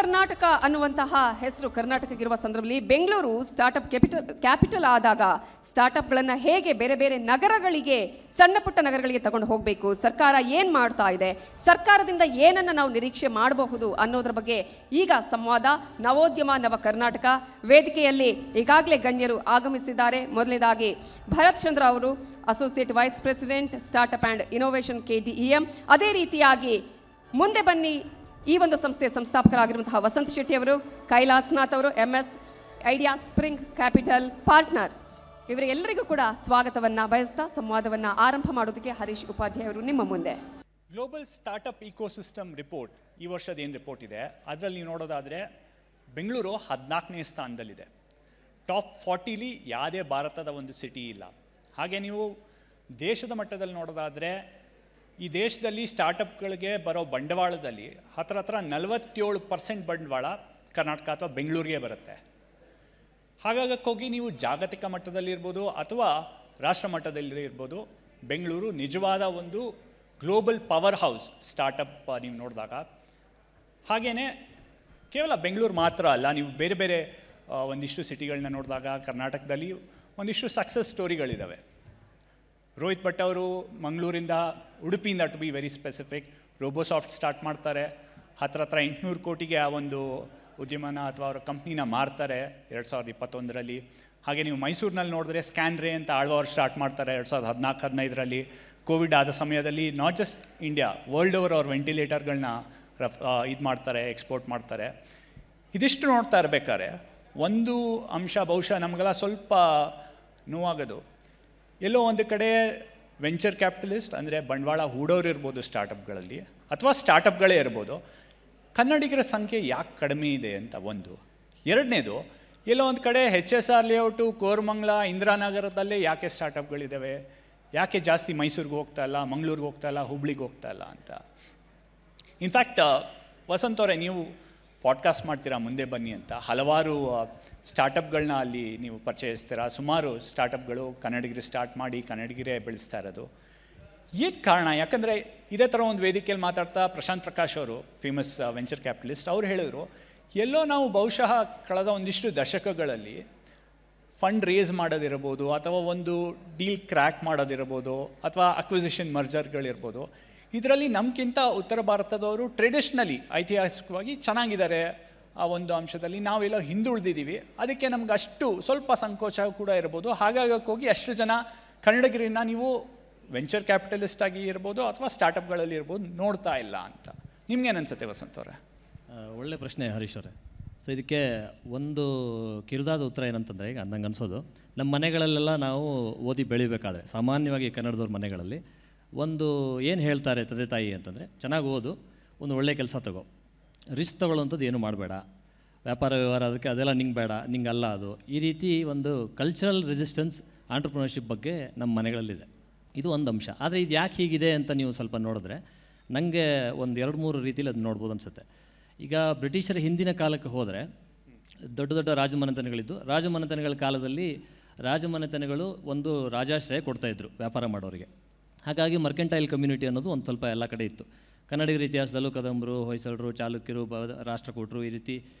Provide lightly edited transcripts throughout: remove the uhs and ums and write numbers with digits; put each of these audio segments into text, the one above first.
ಕರ್ನಾಟಕ ಅನ್ನುವಂತಹ ಹೆಸರು ಕರ್ನಾಟಕಕ್ಕಿರುವ ಸಂದರ್ಭದಲ್ಲಿ ಬೆಂಗಳೂರು ಸ್ಟಾರ್ಟ್ಅಪ್ ಕ್ಯಾಪಿಟಲ್ ಆದಾಗ ಸ್ಟಾರ್ಟ್ಅಪ್ಗಳನ್ನು ಹೇಗೆ ಬೇರೆ ಬೇರೆ ನಗರಗಳಿಗೆ, ಸಣ್ಣ ಪುಟ್ಟ ನಗರಗಳಿಗೆ ತಗೊಂಡು ಹೋಗಬೇಕು, ಸರ್ಕಾರ ಏನು ಮಾಡ್ತಾ ಇದೆ, ಸರ್ಕಾರದಿಂದ ಏನನ್ನು ನಾವು ನಿರೀಕ್ಷೆ ಮಾಡಬಹುದು ಅನ್ನೋದ್ರ ಬಗ್ಗೆ ಈಗ ಸಂವಾದ. ನವೋದ್ಯಮ ನವ ಕರ್ನಾಟಕ ವೇದಿಕೆಯಲ್ಲಿ ಈಗಾಗಲೇ ಗಣ್ಯರು ಆಗಮಿಸಿದ್ದಾರೆ. ಮೊದಲನೇದಾಗಿ ಭರತ್ ಚಂದ್ರ ಅವರು, associate vice president startup and innovation KDEM. ಅದೇ ರೀತಿಯಾಗಿ ಮುಂದೆ ಬನ್ನಿ ಈ ಒಂದು ಸಂಸ್ಥೆಯ ಸಂಸ್ಥಾಪಕರಾಗಿರುವಂತಹ ವಸಂತ್ ಶೆಟ್ಟಿ ಅವರು, ಕೈಲಾಸನಾಥ್ ಅವರು, MS Ideaspring Capital partner. ಇವರೆಲ್ಲರಿಗೂ ಕೂಡ ಸ್ವಾಗತವನ್ನು ಬಯಸ್ತಾ ಸಂವಾದವನ್ನು ಆರಂಭ ಮಾಡೋದಕ್ಕೆ ಹರೀಶ್ ಉಪಾಧ್ಯಾಯ ಅವರು ನಿಮ್ಮ ಮುಂದೆ. ಗ್ಲೋಬಲ್ ಸ್ಟಾರ್ಟಪ್ ಇಕೋಸಿಸ್ಟಮ್ ರಿಪೋರ್ಟ್, ಈ ವರ್ಷದ ಏನು ರಿಪೋರ್ಟ್ ಇದೆ ಅದರಲ್ಲಿ ನೀವು ನೋಡೋದಾದರೆ ಬೆಂಗಳೂರು 14ನೇ ಸ್ಥಾನದಲ್ಲಿದೆ. ಟಾಪ್ 40ಲಿ ಯಾವುದೇ ಭಾರತದ ಒಂದು ಸಿಟಿ ಇಲ್ಲ. ಹಾಗೆ ನೀವು ದೇಶದ ಮಟ್ಟದಲ್ಲಿ ನೋಡೋದಾದರೆ ಈ ದೇಶದಲ್ಲಿ ಸ್ಟಾರ್ಟಪ್ಗಳಿಗೆ ಬರೋ ಬಂಡವಾಳದಲ್ಲಿ ಹತ್ರ 47% ಬಂಡವಾಳ ಕರ್ನಾಟಕ ಅಥವಾ ಬೆಂಗಳೂರಿಗೆ ಬರುತ್ತೆ. ಹಾಗಾಗೋಗಿ ನೀವು ಜಾಗತಿಕ ಮಟ್ಟದಲ್ಲಿರ್ಬೋದು ಅಥವಾ ರಾಷ್ಟ್ರ ಮಟ್ಟದಲ್ಲಿ ಇರ್ಬೋದು, ಬೆಂಗಳೂರು ನಿಜವಾದ ಒಂದು ಗ್ಲೋಬಲ್ ಪವರ್ ಹೌಸ್ ಸ್ಟಾರ್ಟಪ್ ನೀವು ನೋಡಿದಾಗ. ಹಾಗೆಯೇ ಕೇವಲ ಬೆಂಗಳೂರು ಮಾತ್ರ ಅಲ್ಲ, ನೀವು ಬೇರೆ ಬೇರೆ ಒಂದಿಷ್ಟು ಸಿಟಿಗಳನ್ನ ನೋಡಿದಾಗ ಕರ್ನಾಟಕದಲ್ಲಿ ಒಂದಿಷ್ಟು ಸಕ್ಸಸ್ ಸ್ಟೋರಿಗಳಿದ್ದಾವೆ. ರೋಹಿತ್ ಭಟ್ ಅವರು ಮಂಗಳೂರಿಂದ, ಉಡುಪಿಯಿಂದ to be very specific, Robosoft start ಮಾಡ್ತಾರೆ. ಹತ್ರ 800 ಕೋಟಿಗೆ ಆ ಒಂದು ಉದ್ಯಮನ ಅಥವಾ ಅವರ ಕಂಪ್ನಿನ ಮಾರ್ತಾರೆ 2021ರಲ್ಲಿ. ಹಾಗೆ ನೀವು ಮೈಸೂರಿನಲ್ಲಿ ನೋಡಿದ್ರೆ ಸ್ಕ್ಯಾನ್ರೇ ಅಂತ ಆಳ್ವಾರ್ ಸ್ಟಾರ್ಟ್ ಮಾಡ್ತಾರೆ 2014-15ರಲ್ಲಿ. ಕೋವಿಡ್ ಆದ ಸಮಯದಲ್ಲಿ not just India, world over ಅವ್ರ ವೆಂಟಿಲೇಟರ್ಗಳನ್ನ ಇದು ಮಾಡ್ತಾರೆ, ಎಕ್ಸ್ಪೋರ್ಟ್ ಮಾಡ್ತಾರೆ. ಇದಿಷ್ಟು ನೋಡ್ತಾ ಇರಬೇಕಾದ್ರೆ ಒಂದು ಅಂಶ ಬಹುಶಃ ನಮಗೆಲ್ಲ ಸ್ವಲ್ಪ ನೋವಾಗೋದು, ಎಲ್ಲೋ ಒಂದು ಕಡೆ ವೆಂಚರ್ ಕ್ಯಾಪಿಟಲಿಸ್ಟ್ ಅಂದರೆ ಬಂಡವಾಳ ಹೂಡೋರು ಇರ್ಬೋದು ಸ್ಟಾರ್ಟಪ್ಗಳಲ್ಲಿ, ಅಥವಾ ಸ್ಟಾರ್ಟಪ್ಗಳೇ ಇರ್ಬೋದು, ಕನ್ನಡಿಗರ ಸಂಖ್ಯೆ ಯಾಕೆ ಕಡಿಮೆ ಇದೆ ಅಂತ ಒಂದು. ಎರಡನೇದು, ಎಲ್ಲೋ ಒಂದು ಕಡೆ HSR ಲೇಔಟು, ಕೋರಮಂಗಲ, ಇಂದಿರಾನಗರದಲ್ಲೇ ಯಾಕೆ ಸ್ಟಾರ್ಟಪ್ಗಳಿದ್ದಾವೆ, ಯಾಕೆ ಜಾಸ್ತಿ ಮೈಸೂರಿಗೆ ಹೋಗ್ತಾ ಇಲ್ಲ, ಮಂಗಳೂರಿಗೆ ಹೋಗ್ತಾ ಇಲ್ಲ, ಹುಬ್ಳಿಗೆ ಹೋಗ್ತಾ ಇಲ್ಲ ಅಂತ. ಇನ್ಫ್ಯಾಕ್ಟ್ ವಸಂತ್ ಅವರೇ, ನೀವು ಪಾಡ್ಕಾಸ್ಟ್ ಮಾಡ್ತೀರಾ ಮುಂದೆ ಬನ್ನಿ ಅಂತ, ಹಲವಾರು ಸ್ಟಾರ್ಟಪ್ಗಳನ್ನ ಅಲ್ಲಿ ನೀವು ಪರಿಚಯಿಸ್ತೀರಾ. ಸುಮಾರು ಸ್ಟಾರ್ಟಪ್ಗಳು ಕನ್ನಡಿಗರು ಸ್ಟಾರ್ಟ್ ಮಾಡಿ ಕನ್ನಡಿಗರೇ ಬೆಳೆಸ್ತಾ ಇರೋದು. ಏನು ಕಾರಣ? ಯಾಕಂದರೆ ಇದೇ ಥರ ಒಂದು ವೇದಿಕೆಯಲ್ಲಿ ಮಾತಾಡ್ತಾ ಪ್ರಶಾಂತ್ ಪ್ರಕಾಶ್ ಅವರು, ಫೇಮಸ್ ವೆಂಚರ್ ಕ್ಯಾಪಿಟಲಿಸ್ಟ್, ಅವ್ರು ಹೇಳಿದ್ರು, ಎಲ್ಲೋ ನಾವು ಬಹುಶಃ ಕಳೆದ ಒಂದಿಷ್ಟು ದಶಕಗಳಲ್ಲಿ ಫಂಡ್ ರೇಸ್ ಮಾಡೋದಿರ್ಬೋದು, ಅಥವಾ ಒಂದು ಡೀಲ್ ಕ್ರ್ಯಾಕ್ ಮಾಡೋದಿರ್ಬೋದು, ಅಥವಾ ಅಕ್ವಿಸಿಷನ್ ಮರ್ಜರ್ಗಳಿರ್ಬೋದು, ಇದರಲ್ಲಿ ನಮಗಿಂತ ಉತ್ತರ ಭಾರತದವರು ಟ್ರೆಡಿಷ್ನಲಿ ಐತಿಹಾಸಿಕವಾಗಿ ಚೆನ್ನಾಗಿದ್ದಾರೆ. ಆ ಒಂದು ಅಂಶದಲ್ಲಿ ನಾವೆಲ್ಲ ಹಿಂದುಳಿದಿದ್ದೀವಿ. ಅದಕ್ಕೆ ನಮ್ಗೆ ಅಷ್ಟು ಸ್ವಲ್ಪ ಸಂಕೋಚ ಕೂಡ ಇರ್ಬೋದು. ಹಾಗಾಗಿ ಅಷ್ಟು ಜನ ಕನ್ನಡಿಗರನ್ನ ನೀವು ವೆಂಚರ್ ಕ್ಯಾಪಿಟಲಿಸ್ಟ್ ಆಗಿ ಇರ್ಬೋದು ಅಥವಾ ಸ್ಟಾರ್ಟಪ್ಗಳಲ್ಲಿ ಇರ್ಬೋದು ನೋಡ್ತಾ ಇಲ್ಲ ಅಂತ. ನಿಮ್ಗೇನು ಅನ್ಸುತ್ತೆ ವಸಂತ್ ಅವರೇ? ಒಳ್ಳೆ ಪ್ರಶ್ನೆ ಹರೀಶ್ ಅವರೇ. ಸೊ ಇದಕ್ಕೆ ಒಂದು ಕಿರುದಾದ ಉತ್ತರ ಏನಂತಂದರೆ, ಈಗ ನಂಗೆ ಅನಿಸೋದು, ನಮ್ಮ ಮನೆಗಳಲ್ಲೆಲ್ಲ ನಾವು ಓದಿ ಬೆಳಿಬೇಕಾದ್ರೆ ಸಾಮಾನ್ಯವಾಗಿ ಕನ್ನಡದವ್ರ ಮನೆಗಳಲ್ಲಿ ಒಂದು ಏನು ಹೇಳ್ತಾರೆ ತಂದೆ ತಾಯಿ ಅಂತಂದರೆ, ಚೆನ್ನಾಗಿ ಓದು, ಒಂದು ಒಳ್ಳೆ ಕೆಲಸ ತಗೋ, ರಿಸ್ಕ್ ತೊಗೊಳ್ಳೋಂಥದ್ದು ಏನು ಮಾಡಬೇಡ, ವ್ಯಾಪಾರ ವ್ಯವಹಾರ ಅದಕ್ಕೆ ಅದೆಲ್ಲ ನಿಂಗೆ ಬೇಡ, ನಿಂಗೆ ಅಲ್ಲ ಅದು. ಈ ರೀತಿ ಒಂದು ಕಲ್ಚರಲ್ ರೆಸಿಸ್ಟೆನ್ಸ್ ಆಂಟ್ರಪ್ರಿನರ್ಶಿಪ್ ಬಗ್ಗೆ ನಮ್ಮ ಮನೆಗಳಲ್ಲಿದೆ. ಇದು ಒಂದು ಅಂಶ. ಆದರೆ ಇದು ಯಾಕೆ ಹೀಗಿದೆ ಅಂತ ನೀವು ಸ್ವಲ್ಪ ನೋಡಿದ್ರೆ ನನಗೆ ಒಂದು 2-3 ರೀತಿಯಲ್ಲಿ ಅದು ನೋಡ್ಬೋದು ಅನಿಸುತ್ತೆ. ಈಗ ಬ್ರಿಟಿಷರ ಹಿಂದಿನ ಕಾಲಕ್ಕೆ ಹೋದರೆ ದೊಡ್ಡ ದೊಡ್ಡ ರಾಜಮನೆತನಗಳಿದ್ದು, ರಾಜಮನೆತನಗಳ ಕಾಲದಲ್ಲಿ ರಾಜಮನೆತನಗಳು ಒಂದು ರಾಜಾಶ್ರಯ ಕೊಡ್ತಾಯಿದ್ರು ವ್ಯಾಪಾರ ಮಾಡೋರಿಗೆ. ಹಾಗಾಗಿ ಮರ್ಕೆಂಟೈಲ್ ಕಮ್ಯುನಿಟಿ ಅನ್ನೋದು ಒಂದು ಸ್ವಲ್ಪ ಎಲ್ಲ ಕಡೆ ಇತ್ತು. ಕನ್ನಡಿಗರ ಇತಿಹಾಸದಲ್ಲೂ ಕದಂಬರು, ಹೊಯ್ಸಳರು, ಚಾಲುಕ್ಯರು, ರಾಷ್ಟ್ರಕೂಟರು, ಈ ರೀತಿ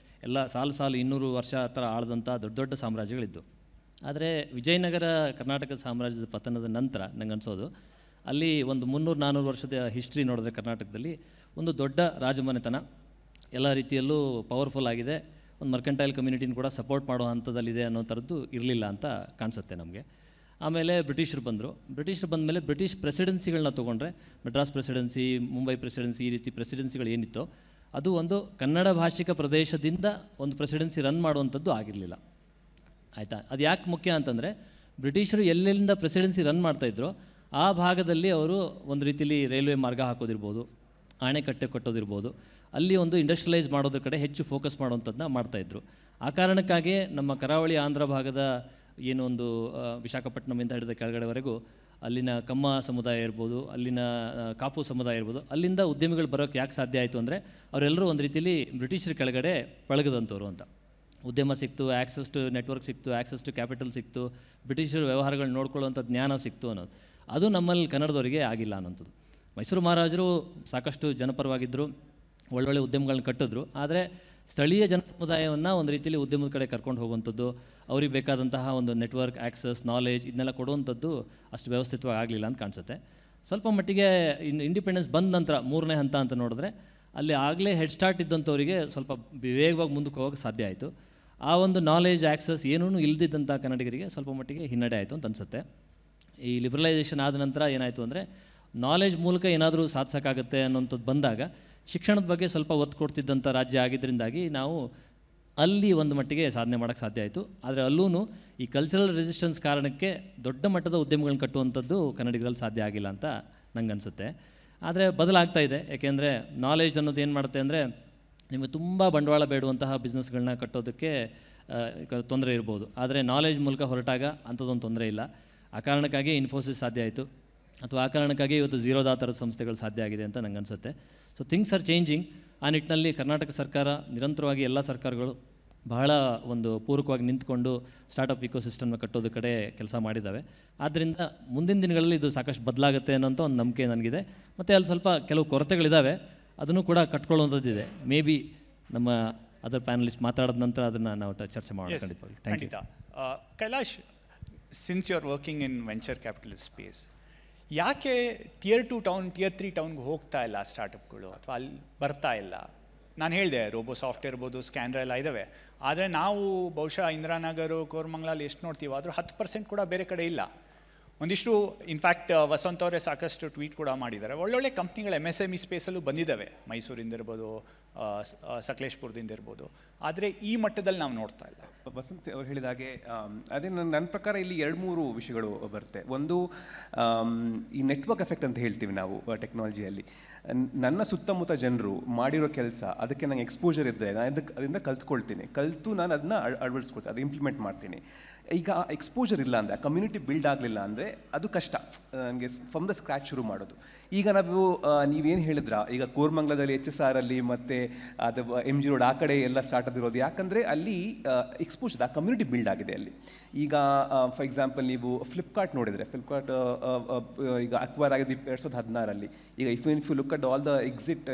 ಎಲ್ಲ ಸಾಲು 200 ವರ್ಷ ಹತ್ರ ಆಳಿದಂಥ ದೊಡ್ಡ ದೊಡ್ಡ ಸಾಮ್ರಾಜ್ಯಗಳಿದ್ದು. ಆದರೆ ವಿಜಯನಗರ ಕರ್ನಾಟಕ ಸಾಮ್ರಾಜ್ಯದ ಪತನದ ನಂತರ ನಂಗೆ ಅನಿಸೋದು, ಅಲ್ಲಿ ಒಂದು 300-400 ವರ್ಷದ ಹಿಸ್ಟ್ರಿ ನೋಡಿದ್ರೆ ಕರ್ನಾಟಕದಲ್ಲಿ ಒಂದು ದೊಡ್ಡ ರಾಜಮನೆತನ ಎಲ್ಲ ರೀತಿಯಲ್ಲೂ ಪವರ್ಫುಲ್ ಆಗಿದೆ, ಒಂದು ಮರ್ಕೆಂಟೈಲ್ ಕಮ್ಯುನಿಟಿನ ಕೂಡ ಸಪೋರ್ಟ್ ಮಾಡೋ ಹಂತದಲ್ಲಿದೆ ಅನ್ನೋ ಥರದ್ದು ಇರಲಿಲ್ಲ ಅಂತ ಕಾಣಿಸುತ್ತೆ ನಮಗೆ. ಆಮೇಲೆ ಬ್ರಿಟಿಷರು ಬಂದ ಮೇಲೆ ಬ್ರಿಟಿಷ್ ಪ್ರೆಸಿಡೆನ್ಸಿಗಳನ್ನ ತೊಗೊಂಡ್ರೆ, ಮೆಡ್ರಾಸ್ ಪ್ರೆಸಿಡೆನ್ಸಿ, ಮುಂಬೈ ಪ್ರೆಸಿಡೆನ್ಸಿ, ಈ ರೀತಿ ಪ್ರೆಸಿಡೆನ್ಸಿಗಳು ಏನಿತ್ತೋ ಅದು ಒಂದು ಕನ್ನಡ ಭಾಷಿಕ ಪ್ರದೇಶದಿಂದ ಒಂದು ಪ್ರೆಸಿಡೆನ್ಸಿ ರನ್ ಮಾಡುವಂಥದ್ದು ಆಗಿರಲಿಲ್ಲ. ಆಯಿತಾ? ಅದು ಯಾಕೆ ಮುಖ್ಯ ಅಂತಂದರೆ, ಬ್ರಿಟಿಷರು ಎಲ್ಲೆಲ್ಲಿಂದ ಪ್ರೆಸಿಡೆನ್ಸಿ ರನ್ ಮಾಡ್ತಾಯಿದ್ರು ಆ ಭಾಗದಲ್ಲಿ ಅವರು ಒಂದು ರೀತಿಯಲ್ಲಿ ರೈಲ್ವೆ ಮಾರ್ಗ ಹಾಕೋದಿರ್ಬೋದು, ಆಣೆಕಟ್ಟೆ ಕಟ್ಟೋದಿರ್ಬೋದು, ಅಲ್ಲಿ ಒಂದು ಇಂಡಸ್ಟ್ರಿಯಲೈಸ್ ಮಾಡೋದ್ರ ಕಡೆ ಹೆಚ್ಚು ಫೋಕಸ್ ಮಾಡುವಂಥದ್ದನ್ನ ಮಾಡ್ತಾಯಿದ್ರು. ಆ ಕಾರಣಕ್ಕಾಗಿಯೇ ನಮ್ಮ ಕರಾವಳಿ ಆಂಧ್ರ ಭಾಗದ ಏನು ಒಂದು ವಿಶಾಖಪಟ್ಟಣಮಿಂದ ಹಿಡಿದ ಕೆಳಗಡೆವರೆಗೂ ಅಲ್ಲಿನ ಕಮ್ಮ ಸಮುದಾಯ ಇರ್ಬೋದು, ಅಲ್ಲಿನ ಕಾಪು ಸಮುದಾಯ ಇರ್ಬೋದು, ಅಲ್ಲಿಂದ ಉದ್ಯಮಿಗಳು ಬರೋಕ್ಕೆ ಯಾಕೆ ಸಾಧ್ಯ ಆಯಿತು ಅಂದರೆ ಅವರೆಲ್ಲರೂ ಒಂದು ರೀತಿಯಲ್ಲಿ ಬ್ರಿಟಿಷರ ಕೆಳಗಡೆ ಪಳಗದಂಥವ್ರು ಅಂತ. ಉದ್ಯಮ ಸಿಕ್ತು, ಆ್ಯಕ್ಸಸ್ ಟು ನೆಟ್ವರ್ಕ್ ಸಿಕ್ತು, ಆ್ಯಕ್ಸಸ್ ಟು ಕ್ಯಾಪಿಟಲ್ ಸಿಕ್ತು, ಬ್ರಿಟಿಷರು ವ್ಯವಹಾರಗಳು ನೋಡ್ಕೊಳ್ಳುವಂಥ ಜ್ಞಾನ ಸಿಕ್ತು ಅನ್ನೋದು. ಅದು ನಮ್ಮಲ್ಲಿ ಕನ್ನಡದವರಿಗೆ ಆಗಿಲ್ಲ ಅನ್ನೋಂಥದ್ದು. ಮೈಸೂರು ಮಹಾರಾಜರು ಸಾಕಷ್ಟು ಜನಪರವಾಗಿದ್ದರು, ಒಳ್ಳೊಳ್ಳೆ ಉದ್ಯಮಗಳನ್ನ ಕಟ್ಟಿದ್ರು. ಆದರೆ ಸ್ಥಳೀಯ ಜನ ಸಮುದಾಯವನ್ನು ಒಂದು ರೀತಿಯಲ್ಲಿ ಉದ್ಯಮದ ಕಡೆ ಕರ್ಕೊಂಡು ಹೋಗುವಂಥದ್ದು, ಅವ್ರಿಗೆ ಬೇಕಾದಂತಹ ಒಂದು ನೆಟ್ವರ್ಕ್ ಆ್ಯಕ್ಸಸ್ ನಾಲೆಜ್ ಇದನ್ನೆಲ್ಲ ಕೊಡುವಂಥದ್ದು ಅಷ್ಟು ವ್ಯವಸ್ಥಿತವಾಗಿ ಆಗಲಿಲ್ಲ ಅಂತ ಕಾಣಿಸುತ್ತೆ. ಸ್ವಲ್ಪ ಮಟ್ಟಿಗೆ ಇಂಡಿಪೆಂಡೆನ್ಸ್ ಬಂದ ನಂತರ 3ನೇ ಹಂತ ಅಂತ ನೋಡಿದ್ರೆ ಅಲ್ಲಿ ಆಗಲೇ ಹೆಡ್ ಸ್ಟಾರ್ಟ್ ಇದ್ದಂಥವರಿಗೆ ಸ್ವಲ್ಪ ವೇಗವಾಗಿ ಮುಂದಕ್ಕೆ ಹೋಗೋಕ್ಕೆ ಸಾಧ್ಯ ಆಯಿತು. ಆ ಒಂದು ನಾಲೆಜ್ ಆ್ಯಕ್ಸಸ್ ಏನೂ ಇಲ್ಲದಿದ್ದಂಥ ಕನ್ನಡಿಗರಿಗೆ ಸ್ವಲ್ಪ ಮಟ್ಟಿಗೆ ಹಿನ್ನಡೆ ಆಯಿತು ಅಂತ ಅನಿಸುತ್ತೆ. ಈ ಲಿಬ್ರಲೈಸೇಷನ್ ಆದ ನಂತರ ಏನಾಯಿತು ಅಂದರೆ ನಾಲೆಜ್ ಮೂಲಕ ಏನಾದರೂ ಸಾಧಿಸೋಕ್ಕಾಗತ್ತೆ ಅನ್ನೋಂಥದ್ದು ಬಂದಾಗ ಶಿಕ್ಷಣದ ಬಗ್ಗೆ ಸ್ವಲ್ಪ ಒತ್ತು ಕೊಡ್ತಿದ್ದಂಥ ರಾಜ್ಯ ಆಗಿದ್ದರಿಂದಾಗಿ ನಾವು ಅಲ್ಲಿ ಒಂದು ಮಟ್ಟಿಗೆ ಸಾಧನೆ ಮಾಡೋಕ್ಕೆ ಸಾಧ್ಯ ಆಯಿತು. ಆದರೆ ಅಲ್ಲೂ ಈ ಕಲ್ಚರಲ್ ರೆಸಿಸ್ಟೆನ್ಸ್ ಕಾರಣಕ್ಕೆ ದೊಡ್ಡ ಮಟ್ಟದ ಉದ್ಯಮಗಳನ್ನ ಕಟ್ಟುವಂಥದ್ದು ಕನ್ನಡಿಗರಲ್ಲಿ ಸಾಧ್ಯ ಆಗಿಲ್ಲ ಅಂತ ನಂಗೆ ಅನಿಸುತ್ತೆ. ಆದರೆ ಬದಲಾಗ್ತಾ ಇದೆ. ಯಾಕೆಂದರೆ ನಾಲೆಜ್ ಅನ್ನೋದು ಏನು ಮಾಡುತ್ತೆ ಅಂದರೆ ನಿಮಗೆ ತುಂಬ ಬಂಡವಾಳ ಬೇಡುವಂತಹ ಬಿಸ್ನೆಸ್ಗಳನ್ನ ಕಟ್ಟೋದಕ್ಕೆ ತೊಂದರೆ ಇರ್ಬೋದು. ಆದರೆ ನಾಲೆಜ್ ಮೂಲಕ ಹೊರಟಾಗ ಅಂಥದ್ದೊಂದು ತೊಂದರೆ ಇಲ್ಲ. ಆ ಕಾರಣಕ್ಕಾಗಿ ಇನ್ಫೋಸಿಸ್ ಸಾಧ್ಯ ಆಯಿತು, ಅಥವಾ ಆ ಕಾರಣಕ್ಕಾಗಿ ಇವತ್ತು ಝೀರೋದಾ ಥರದ ಸಂಸ್ಥೆಗಳು ಸಾಧ್ಯ ಆಗಿದೆ ಅಂತ ನಂಗೆ ಅನಿಸುತ್ತೆ. So things are changing. ಆ ನಿಟ್ಟಿನಲ್ಲಿ ಕರ್ನಾಟಕ ಸರ್ಕಾರ ನಿರಂತರವಾಗಿ ಎಲ್ಲ ಸರ್ಕಾರಗಳು ಬಹಳ ಒಂದು ಪೂರಕವಾಗಿ ನಿಂತ್ಕೊಂಡು ಸ್ಟಾರ್ಟಪ್ ಇಕೋಸಿಸ್ಟಮ್ನ ಕಟ್ಟೋದು ಕಡೆ ಕೆಲಸ ಮಾಡಿದ್ದಾವೆ. ಆದ್ದರಿಂದ ಮುಂದಿನ ದಿನಗಳಲ್ಲಿ ಇದು ಸಾಕಷ್ಟು ಬದಲಾಗುತ್ತೆ ಅನ್ನೋಂಥ ಒಂದು ನಂಬಿಕೆ ನನಗಿದೆ. ಮತ್ತು ಅಲ್ಲಿ ಸ್ವಲ್ಪ ಕೆಲವು ಕೊರತೆಗಳಿದ್ದಾವೆ, ಅದನ್ನು ಕೂಡ ಕಟ್ಕೊಳ್ಳುವಂಥದ್ದಿದೆ. ಮೇ ಬಿ ನಮ್ಮ ಅದರ್ ಪ್ಯಾನಲಿಸ್ಟ್ ಮಾತಾಡಿದ ನಂತರ ಅದನ್ನು ನಾವು ಚರ್ಚೆ ಮಾಡೋಣ. ಖಂಡಿತವಾಗಿ. Thank you. Kailash, since you are working in venture capital space, ಯಾಕೆ Tier 2 ಟೌನ್ Tier 3 ಟೌನ್ಗೆ ಹೋಗ್ತಾ ಇಲ್ಲ ಸ್ಟಾರ್ಟಪ್ಗಳು, ಅಥವಾ ಅಲ್ಲಿ ಬರ್ತಾ ಇಲ್ಲ? ನಾನು ಹೇಳಿದೆ ರೋಬೋ ಸಾಫ್ಟ್ ಇರ್ಬೋದು, ಸ್ಕ್ಯಾನರ್ ಎಲ್ಲ ಇದ್ದಾವೆ. ಆದರೆ ನಾವು ಬಹುಶಃ ಇಂದಿರಾನಗರ, ಕೋರಮಂಗಲಲ್ಲಿ ಎಷ್ಟು ನೋಡ್ತೀವೋ ಆದರೂ 10% ಕೂಡ ಬೇರೆ ಕಡೆ ಇಲ್ಲ. ಒಂದಿಷ್ಟು ಇನ್ಫ್ಯಾಕ್ಟ್ ವಸಂತ್ ಅವರೇ ಸಾಕಷ್ಟು ಟ್ವೀಟ್ ಕೂಡ ಮಾಡಿದ್ದಾರೆ. ಒಳ್ಳೊಳ್ಳೆ ಕಂಪ್ನಿಗಳು MSME ಸ್ಪೇಸಲ್ಲೂ ಬಂದಿದ್ದಾವೆ, ಮೈಸೂರಿಂದ ಇರ್ಬೋದು, ಸಕಲೇಶ್ಪುರದಿಂದ ಇರ್ಬೋದು. ಆದರೆ ಈ ಮಟ್ಟದಲ್ಲಿ ನಾವು ನೋಡ್ತಾ ಇಲ್ಲ. ವಸಂತ್ ಅವ್ರು ಹೇಳಿದ ಹಾಗೆ ಅದೇ ನನ್ನ ಪ್ರಕಾರ ಇಲ್ಲಿ 2-3 ವಿಷಯಗಳು ಬರುತ್ತೆ. ಒಂದು, ಈ ನೆಟ್ವರ್ಕ್ ಎಫೆಕ್ಟ್ ಅಂತ ಹೇಳ್ತೀವಿ ನಾವು ಟೆಕ್ನಾಲಜಿಯಲ್ಲಿ. ನನ್ನ ಸುತ್ತಮುತ್ತ ಜನರು ಮಾಡಿರೋ ಕೆಲಸ, ಅದಕ್ಕೆ ನನಗೆ ಎಕ್ಸ್ಪೋಜರ್ ಇದ್ದರೆ ನಾನು ಅದರಿಂದ ಕಲ್ತ್ಕೊಳ್ತೀನಿ, ನಾನು ಅದನ್ನ ಅಳವಡಿಸ್ಕೊಳ್ತೀನಿ, ಅದು ಇಂಪ್ಲಿಮೆಂಟ್ ಮಾಡ್ತೀನಿ. ಈಗ ಎಕ್ಸ್ಪೋಜರ್ ಇಲ್ಲ ಅಂದರೆ, ಕಮ್ಯುನಿಟಿ ಬಿಲ್ಡ್ ಆಗಲಿಲ್ಲ ಅಂದರೆ ಅದು ಕಷ್ಟ ನನಗೆ ಫ್ರಮ್ ದ ಸ್ಕ್ರ್ಯಾಚ್ ಶುರು ಮಾಡೋದು. ಈಗ ನಾವು ನೀವೇನು ಹೇಳಿದ್ರ, ಈಗ ಕೋರಮಂಗಲದಲ್ಲಿ HSR ಅಲ್ಲಿ ಮತ್ತು ಅದು MG ರೋಡ್ ಆ ಕಡೆ ಎಲ್ಲ ಸ್ಟಾರ್ಟಪ್ ಇರೋದು, ಯಾಕಂದರೆ ಅಲ್ಲಿ ಎಕ್ಸ್ಪೋಜರ್, ಆ ಕಮ್ಯುನಿಟಿ ಬಿಲ್ಡ್ ಆಗಿದೆ ಅಲ್ಲಿ. ಈಗ ಫಾರ್ ಎಕ್ಸಾಂಪಲ್ ನೀವು ಫ್ಲಿಪ್ಕಾರ್ಟ್ ನೋಡಿದರೆ, ಫ್ಲಿಪ್ಕಾರ್ಟ್ ಈಗ ಅಕ್ವೈರ್ ಆಗಿದ್ದು 2016. ಈಗ if you look at all the exit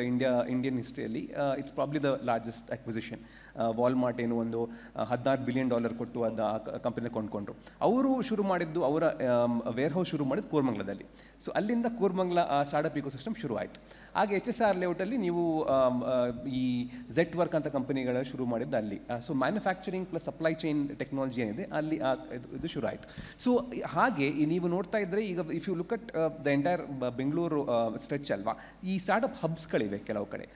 Indian ಹಿಸ್ಟ್ರಿಯಲ್ಲಿ, it's probably the largest acquisition. Walmart ಏನು ಒಂದು $16 ಬಿಲಿಯನ್ ಕೊಟ್ಟು ಅದು ಆ ಕಂಪನಿನ ಕೊಂಡ್ಕೊಂಡ್ರು. ಅವರು ಶುರು ಮಾಡಿದ್ದು, ಅವರ ವೇರ್ ಹೌಸ್ ಶುರು ಮಾಡಿದ್ದು ಕೋರಮಂಗಲದಲ್ಲಿ. ಸೊ ಅಲ್ಲಿಂದ ಕೋರಮಂಗಲ ಸ್ಟಾರ್ಟಪ್ ಇಕೋಸಿಸ್ಟಮ್ ಶುರು ಆಯಿತು. ಹಾಗೆ HSR ಲೇಔಟಲ್ಲಿ ನೀವು ಈ ಝೆಟ್ ವರ್ಕ್ ಅಂತ ಕಂಪನಿಗಳ ಶುರು ಮಾಡಿದ್ದು ಅಲ್ಲಿ. So manufacturing plus supply chain technology ಏನಿದೆ ಅಲ್ಲಿ ಇದು ಶುರು ಆಯಿತು. ಸೊ ಹಾಗೆ ನೀವು ನೋಡ್ತಾ ಇದ್ದರೆ, ಈಗ if you look at the entire Bengaluru stretch ಅಲ್ವಾ, ಈ ಸ್ಟಾರ್ಟಪ್ ಹಬ್ಸ್ಗಳಿವೆ ಕೆಲವು ಕಡೆ.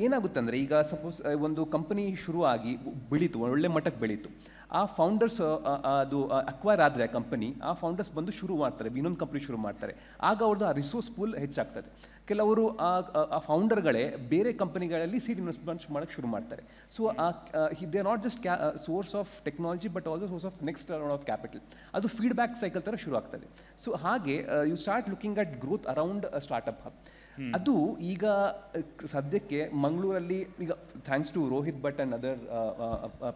ಏನಾಗುತ್ತೆ ಅಂದರೆ, ಈಗ ಸಪೋಸ್ ಒಂದು ಕಂಪನಿ ಶುರುವಾಗಿ ಬೆಳೀತು, ಒಳ್ಳೆ ಮಟ್ಟಕ್ಕೆ ಬೆಳೀತು, ಆ ಫೌಂಡರ್ಸ್ ಅದು ಅಕ್ವೈರ್ ಆದರೆ ಕಂಪನಿ, ಆ ಫೌಂಡರ್ಸ್ ಬಂದು ಶುರು ಮಾಡ್ತಾರೆ, ಇನ್ನೊಂದು ಕಂಪನಿ ಶುರು ಮಾಡ್ತಾರೆ. ಆಗ ಅವ್ರದ್ದು ಆ ರಿಸೋರ್ಸ್ ಪೂಲ್ ಹೆಚ್ಚಾಗ್ತದೆ. ಕೆಲವರು ಆ ಫೌಂಡರ್ಗಳೇ ಬೇರೆ ಕಂಪನಿಗಳಲ್ಲಿ ಸೀಡ್ ಇನ್ವೆಸ್ಟ್ಮೆಂಟ್ ಮಾಡೋಕ್ಕೆ ಶುರು ಮಾಡ್ತಾರೆ. So they are not just source of technology but also source of next round of capital. ಅದು ಫೀಡ್ಬ್ಯಾಕ್ ಸೈಕಲ್ ಥರ ಶುರು ಆಗ್ತದೆ. ಸೊ ಹಾಗೆ you start looking at growth around startup hub. ಅದು ಈಗ ಸದ್ಯಕ್ಕೆ ಮಂಗಳೂರಲ್ಲಿ, ಈಗ thanks to Rohit Bhat and other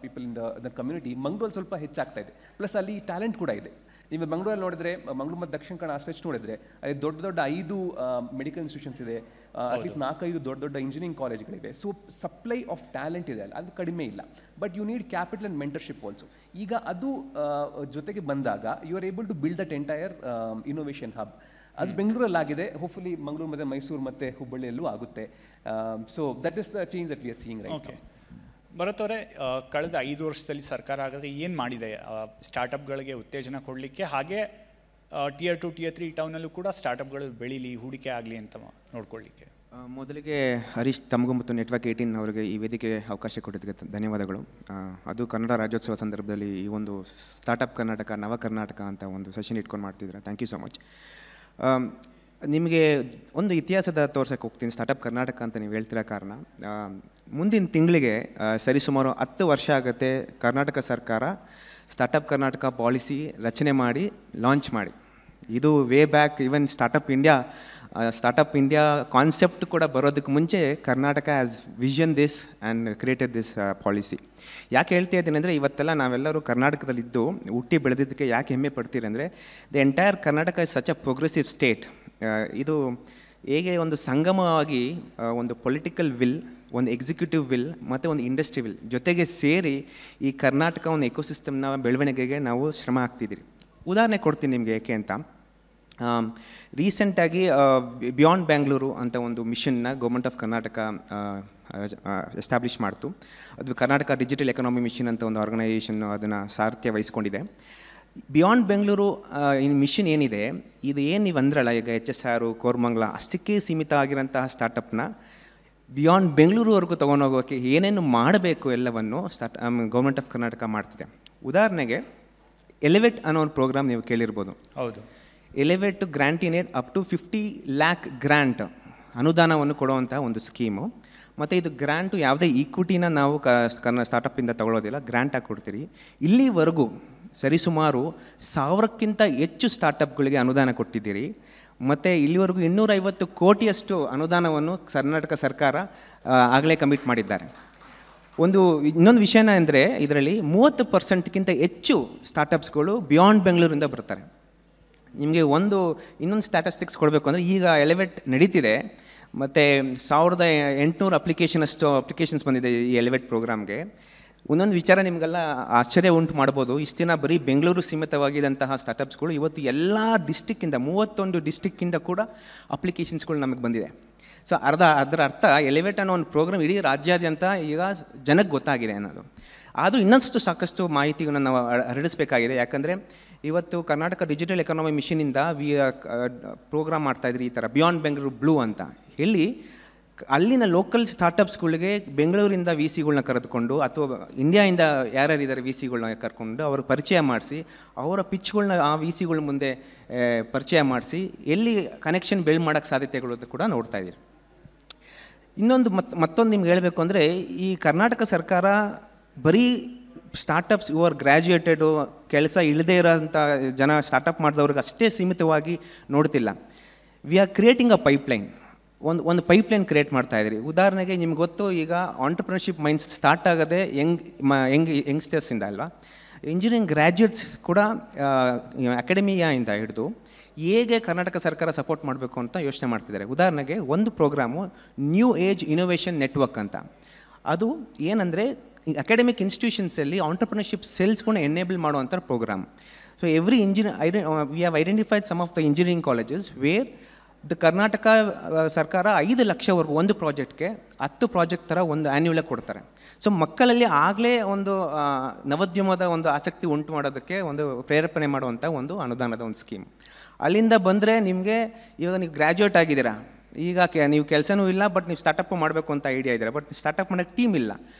people in the community, ಮಂಗಳೂರಲ್ಲಿ ಸ್ವಲ್ಪ ಹೆಚ್ಚಾಗ್ತಾ ಇದೆ. ಪ್ಲಸ್ ಅಲ್ಲಿ ಟ್ಯಾಲೆಂಟ್ ಕೂಡ ಇದೆ. ನೀವು ಮಂಗಳೂರಲ್ಲಿ ನೋಡಿದ್ರೆ, ಮಂಗಳೂರು ಮತ್ತು ದಕ್ಷಿಣ ಕನ್ನಡ ಸ್ಟ್ರೆಚ್ ನೋಡಿದ್ರೆ, ಅಲ್ಲಿ ದೊಡ್ಡ 5 ಮೆಡಿಕಲ್ ಇನ್ಸ್ಟಿಟ್ಯೂಷನ್ಸ್ ಇದೆ, ಅಟ್ಲೀಸ್ಟ್ 4-5 ದೊಡ್ಡ ಇಂಜಿನಿಯರಿಂಗ್ ಕಾಲೇಜ್ಗಳಿವೆ. ಸೊ ಸಪ್ಲೈ ಆಫ್ ಟ್ಯಾಲೆಂಟ್ ಇದೆ, ಅದು ಕಡಿಮೆ ಇಲ್ಲ. But you need capital and mentorship also. ಈಗ ಅದು ಜೊತೆಗೆ ಬಂದಾಗ you are able to build that entire innovation hub. ಅದು ಬೆಂಗಳೂರಲ್ಲಿ ಆಗಿದೆ. ಹೋಪ್ಫುಲಿ ಮಂಗಳೂರು ಮತ್ತು ಮೈಸೂರು ಮತ್ತು ಹುಬ್ಬಳ್ಳಿಯಲ್ಲೂ ಆಗುತ್ತೆ. So that is the change that we are seeing right now. Bharath ಅವರೇ, ಕಳೆದ 5 ವರ್ಷದಲ್ಲಿ ಸರ್ಕಾರ ಆಗದೆ ಏನು ಮಾಡಿದೆ ಸ್ಟಾರ್ಟಪ್ಗಳಿಗೆ ಉತ್ತೇಜನ ಕೊಡಲಿಕ್ಕೆ, ಹಾಗೆ Tier 2 Tier 3 ಟೌನಲ್ಲೂ ಕೂಡ ಸ್ಟಾರ್ಟಪ್ಗಳು ಬೆಳೀಲಿ, ಹೂಡಿಕೆ ಆಗಲಿ ಅಂತ ನೋಡ್ಕೊಳ್ಳಿಕ್ಕೆ? ಮೊದಲಿಗೆ ಹರೀಶ್ ತಮಗೂ ಮತ್ತು ನೆಟ್ವರ್ಕ್ 18 ಅವರಿಗೆ ಈ ವೇದಿಕೆಗೆ ಅವಕಾಶ ಕೊಟ್ಟಿದ್ದಕ್ಕೆ ಧನ್ಯವಾದಗಳು. ಅದು ಕನ್ನಡ ರಾಜ್ಯೋತ್ಸವ ಸಂದರ್ಭದಲ್ಲಿ ಈ ಒಂದು ಸ್ಟಾರ್ಟಪ್ ಕರ್ನಾಟಕ, ನವ ಕರ್ನಾಟಕ ಅಂತ ಒಂದು ಸೆಷನ್ ಇಟ್ಕೊಂಡು ಮಾಡ್ತಿದ್ರೆ ಥ್ಯಾಂಕ್ ಯು ಸೊ ಮಚ್. ನಿಮಗೆ ಒಂದು ಇತಿಹಾಸದ ತೋರ್ಸಕ್ಕೆ ಹೋಗ್ತೀನಿ. ಸ್ಟಾರ್ಟಪ್ ಕರ್ನಾಟಕ ಅಂತ ನೀವು ಹೇಳ್ತಿರೋ ಕಾರಣ, ಮುಂದಿನ ತಿಂಗಳಿಗೆ ಸರಿಸುಮಾರು 10 ವರ್ಷ ಆಗುತ್ತೆ ಕರ್ನಾಟಕ ಸರ್ಕಾರ ಸ್ಟಾರ್ಟಪ್ ಕರ್ನಾಟಕ ಪಾಲಿಸಿ ರಚನೆ ಮಾಡಿ ಲಾಂಚ್ ಮಾಡಿ. ಇದು way back even startup India concept ಕೂಡ ಬರೋದಕ್ಕೆ ಮುಂಚೆ Karnataka as vision this and created this policy. ಯಾಕೆ ಹೇಳ್ತಾ ಇದ್ದೀನಿ ಅಂದರೆ, ಇವತ್ತೆಲ್ಲ ನಾವೆಲ್ಲರೂ ಕರ್ನಾಟಕದಲ್ಲಿದ್ದು ಹುಟ್ಟಿ ಬೆಳೆದಿದ್ದಕ್ಕೆ ಯಾಕೆ ಹೆಮ್ಮೆ ಪಡ್ತೀರಿ ಅಂದರೆ, the entire Karnataka is such a progressive state. ಇದು ಹೇಗೆ ಒಂದು ಸಂಗಮವಾಗಿ ಒಂದು ಪೊಲಿಟಿಕಲ್ ವಿಲ್, ಒಂದು ಎಕ್ಸಿಕ್ಯೂಟಿವ್ ವಿಲ್ ಮತ್ತು ಒಂದು ಇಂಡಸ್ಟ್ರಿ ವಿಲ್ ಜೊತೆಗೆ ಸೇರಿ ಈ ಕರ್ನಾಟಕ ಒಂದು ಎಕೋಸಿಸ್ಟಮ್ನ ಬೆಳವಣಿಗೆಗೆ ನಾವು ಶ್ರಮ ಹಾಕ್ತಿದ್ದೀರಿ. ಉದಾಹರಣೆ ಕೊಡ್ತೀನಿ ನಿಮಗೆ ಏಕೆ ಅಂತ. ರೀಸೆಂಟಾಗಿ ಬಿಯಾಂಡ್ ಬ್ಯಾಂಗ್ಳೂರು ಅಂತ ಒಂದು ಮಿಷನ್ನ ಗೌರ್ಮೆಂಟ್ ಆಫ್ ಕರ್ನಾಟಕ ಎಸ್ಟಾಬ್ಲಿಷ್ ಮಾಡ್ತು. ಅದು ಕರ್ನಾಟಕ ಡಿಜಿಟಲ್ ಎಕಾನಮಿ ಮಿಷನ್ ಅಂತ ಒಂದು ಆರ್ಗನೈಸೇಷನ್ ಅದನ್ನು ಸಾರಥ್ಯ ವಹಿಸ್ಕೊಂಡಿದೆ. ಬಿಯಾಂಡ್ ಬೆಂಗಳೂರು ಈ ಮಿಷನ್ ಏನಿದೆ, ಇದು ಏನು ನೀವು ಅಂದ್ರಲ್ಲ ಈಗ HSR, ಕೋರ್ಮಂಗ್ಲ ಅಷ್ಟಕ್ಕೆ ಸೀಮಿತ ಆಗಿರೋಂತಹ ಸ್ಟಾರ್ಟಪ್ನ ಬಿಯಾಂಡ್ ಬೆಂಗಳೂರುವರೆಗೂ ತೊಗೊಂಡೋಗೋಕ್ಕೆ ಏನೇನು ಮಾಡಬೇಕು ಎಲ್ಲವನ್ನು ಗೌರ್ಮೆಂಟ್ ಆಫ್ ಕರ್ನಾಟಕ ಮಾಡ್ತಿದೆ. ಉದಾಹರಣೆಗೆ ಎಲಿವೇಟ್ ಅನ್ನೋ ಒಂದು ಪ್ರೋಗ್ರಾಮ್ ನೀವು ಕೇಳಿರ್ಬೋದು. ಹೌದು. Elevate grant in aid up to 50 lakh grant ಅನುದಾನವನ್ನು ಕೊಡುವಂಥ ಒಂದು ಸ್ಕೀಮು. ಮತ್ತು ಇದು ಗ್ರ್ಯಾಂಟು ಯಾವುದೇ ಈಕ್ವಿಟಿನ ನಾವು ಸ್ಟಾರ್ಟಪ್ಪಿಂದ ತಗೊಳ್ಳೋದಿಲ್ಲ, ಗ್ರ್ಯಾಂಟಾಗಿ ಕೊಡ್ತೀರಿ. ಇಲ್ಲಿವರೆಗೂ ಸರಿಸುಮಾರು 1000ಕ್ಕಿಂತ ಹೆಚ್ಚು ಸ್ಟಾರ್ಟಪ್ಗಳಿಗೆ ಅನುದಾನ ಕೊಟ್ಟಿದ್ದೀರಿ. ಮತ್ತು ಇಲ್ಲಿವರೆಗೂ 250 ಕೋಟಿಯಷ್ಟು ಅನುದಾನವನ್ನು ಕರ್ನಾಟಕ ಸರ್ಕಾರ ಆಗಲೇ ಕಮಿಟ್ ಮಾಡಿದ್ದಾರೆ. ಇನ್ನೊಂದು ವಿಷಯನ ಅಂದರೆ ಇದರಲ್ಲಿ 30%ಕ್ಕಿಂತ ಹೆಚ್ಚು ಸ್ಟಾರ್ಟಪ್ಸ್ಗಳು ಬಿಯಾಂಡ್ ಬೆಂಗಳೂರಿಂದ ಬರ್ತಾರೆ. ನಿಮಗೆ ಇನ್ನೊಂದು ಸ್ಟ್ಯಾಟಿಸ್ಟಿಕ್ಸ್ ಕೊಡಬೇಕು ಅಂದರೆ, ಈಗ ಎಲಿವೇಟ್ ನಡೀತಿದೆ ಮತ್ತು 1800 ಅಪ್ಲಿಕೇಶನ್ಸ್ ಬಂದಿದೆ ಈ ಎಲಿವೇಟ್ ಪ್ರೋಗ್ರಾಮ್ಗೆ. ಒಂದೊಂದು ವಿಚಾರ ನಿಮಗೆಲ್ಲ ಆಶ್ಚರ್ಯ ಉಂಟು ಮಾಡ್ಬೋದು. ಇಷ್ಟು ದಿನ ಬರೀ ಬೆಂಗಳೂರು ಸೀಮಿತವಾಗಿದ್ದಂತಹ ಸ್ಟಾರ್ಟಪ್ಸ್ಗಳು ಇವತ್ತು ಎಲ್ಲ ಡಿಸ್ಟಿಕ್ಕಿಂದ 31 ಡಿಸ್ಟಿಕ್ಕಿಂದ ಕೂಡ ಅಪ್ಲಿಕೇಶನ್ಸ್ಗಳು ನಮಗೆ ಬಂದಿದೆ. ಸೊ ಅದರ ಅರ್ಥ ಎಲಿವೇಟ್ ಅನ್ನೋ ಒಂದು ಪ್ರೋಗ್ರಾಮ್ ಇಡೀ ರಾಜ್ಯಾದ್ಯಂತ ಈಗ ಜನಕ್ಕೆ ಗೊತ್ತಾಗಿದೆ ಅನ್ನೋದು. ಆದರೂ ಇನ್ನಷ್ಟು ಸಾಕಷ್ಟು ಮಾಹಿತಿಯನ್ನು ನಾವು ಹರಡಿಸಬೇಕಾಗಿದೆ. ಯಾಕಂದರೆ ಇವತ್ತು ಕರ್ನಾಟಕ ಡಿಜಿಟಲ್ ಎಕಾನಮಿ ಮಿಷನಿಂದ ಪ್ರೋಗ್ರಾಮ್ ಮಾಡ್ತಾಯಿದ್ರಿ ಈ ಥರ ಬಿಯಾಂಡ್ ಬೆಂಗಳೂರು ಬ್ಲೂ ಅಂತ ಹೇಳಿ, ಅಲ್ಲಿನ ಲೋಕಲ್ ಸ್ಟಾರ್ಟಪ್ಸ್ಗಳಿಗೆ ಬೆಂಗಳೂರಿಂದ VCಗಳನ್ನ ಕರೆದುಕೊಂಡು ಅಥವಾ ಇಂಡಿಯಾಯಿಂದ ಯಾರ್ಯಾರಿದ್ದಾರೆ VCಗಳನ್ನ ಕರ್ಕೊಂಡು ಅವ್ರ ಪರಿಚಯ ಮಾಡಿಸಿ, ಅವರ ಪಿಚ್ಗಳನ್ನ ಆ VCಗಳ ಮುಂದೆ ಪರಿಚಯ ಮಾಡಿಸಿ ಎಲ್ಲಿ ಕನೆಕ್ಷನ್ ಬಿಲ್ಡ್ ಮಾಡೋಕ್ಕೆ ಸಾಧ್ಯತೆಗಳು ಕೂಡ ನೋಡ್ತಾ ಇದ್ದೀರಿ. ಮತ್ತೊಂದು ನಿಮ್ಗೆ ಹೇಳಬೇಕು ಅಂದರೆ, ಈ ಕರ್ನಾಟಕ ಸರ್ಕಾರ ಬರೀ ಸ್ಟಾರ್ಟಪ್ಸ್ ಗ್ರ್ಯಾಜುಯೇಟೆಡು ಕೆಲಸ ಇಲ್ಲದೇ ಇರೋಂಥ ಜನ ಸ್ಟಾರ್ಟಪ್ ಮಾಡಿದವ್ರಿಗೆ ಅಷ್ಟೇ ಸೀಮಿತವಾಗಿ ನೋಡ್ತಿಲ್ಲ. We are creating a pipeline. ಒಂದು ಪೈಪ್ಲೈನ್ ಕ್ರಿಯೇಟ್ ಮಾಡ್ತಾ ಇದ್ದೀರಿ. ಉದಾಹರಣೆಗೆ ನಿಮ್ಗೆ ಗೊತ್ತು, ಈಗ ಆಂಟರ್ಪ್ರಿನರ್ಶಿಪ್ ಮೈಂಡ್ಸ್ ಸ್ಟಾರ್ಟ್ ಆಗೋದೇ ಯಂಗ್ಸ್ಟರ್ಸಿಂದ ಅಲ್ವಾ. ಇಂಜಿನಿಯರಿಂಗ್ ಗ್ರ್ಯಾಜುಯೇಟ್ಸ್ ಕೂಡ ಅಕಾಡೆಮಿಯಿಂದ ಹಿಡಿದು ಹೇಗೆ ಕರ್ನಾಟಕ ಸರ್ಕಾರ ಸಪೋರ್ಟ್ ಮಾಡಬೇಕು ಅಂತ ಯೋಚನೆ ಮಾಡ್ತಿದ್ದಾರೆ. ಉದಾಹರಣೆಗೆ ಒಂದು program new age innovation network ಅಂತ. ಅದು ಏನಂದರೆ ಅಕಾಡೆಮಿಕ್ ಇನ್ಸ್ಟಿಟ್ಯೂಷನ್ಸಲ್ಲಿ ಆಂಟರ್ಪ್ರಿನರ್ಶಿಪ್ ಸೇಲ್ಸ್ಗಳನ್ನ ಎನೇಬಲ್ ಮಾಡುವಂಥ program. So we have identified some of the engineering colleges where Karnataka ಸರ್ಕಾರ 5 ಲಕ್ಷವರೆಗೂ ಒಂದು ಪ್ರಾಜೆಕ್ಟ್ಗೆ 10 ಪ್ರಾಜೆಕ್ಟ್ ಥರ ಒಂದು ಆ್ಯನ್ಯುವಲಾಗಿ ಕೊಡ್ತಾರೆ. ಸೊ ಮಕ್ಕಳಲ್ಲಿ ಆಗಲೇ ಒಂದು ನವೋದ್ಯಮದ ಒಂದು ಆಸಕ್ತಿ ಉಂಟು ಮಾಡೋದಕ್ಕೆ ಒಂದು ಪ್ರೇರೇಪಣೆ ಮಾಡುವಂಥ ಒಂದು ಅನುದಾನದ ಒಂದು ಸ್ಕೀಮ್. ಅಲ್ಲಿಂದ ಬಂದರೆ ನಿಮಗೆ ಇವಾಗ ನೀವು ಗ್ರ್ಯಾಜುಯೇಟ್ ಆಗಿದ್ದೀರಾ, ಈಗ ನೀವು ಕೆಲಸನೂ ಇಲ್ಲ, ಬಟ್ ನೀವು ಸ್ಟಾರ್ಟಪ್ ಮಾಡಬೇಕು ಅಂತ ಐಡಿಯಾ ಇದ್ದೀರಾ, ಬಟ್ ಸ್ಟಾರ್ಟಪ್ ಮಾಡೋಕ್ಕೆ ಟೀಮ್ ಇಲ್ಲ,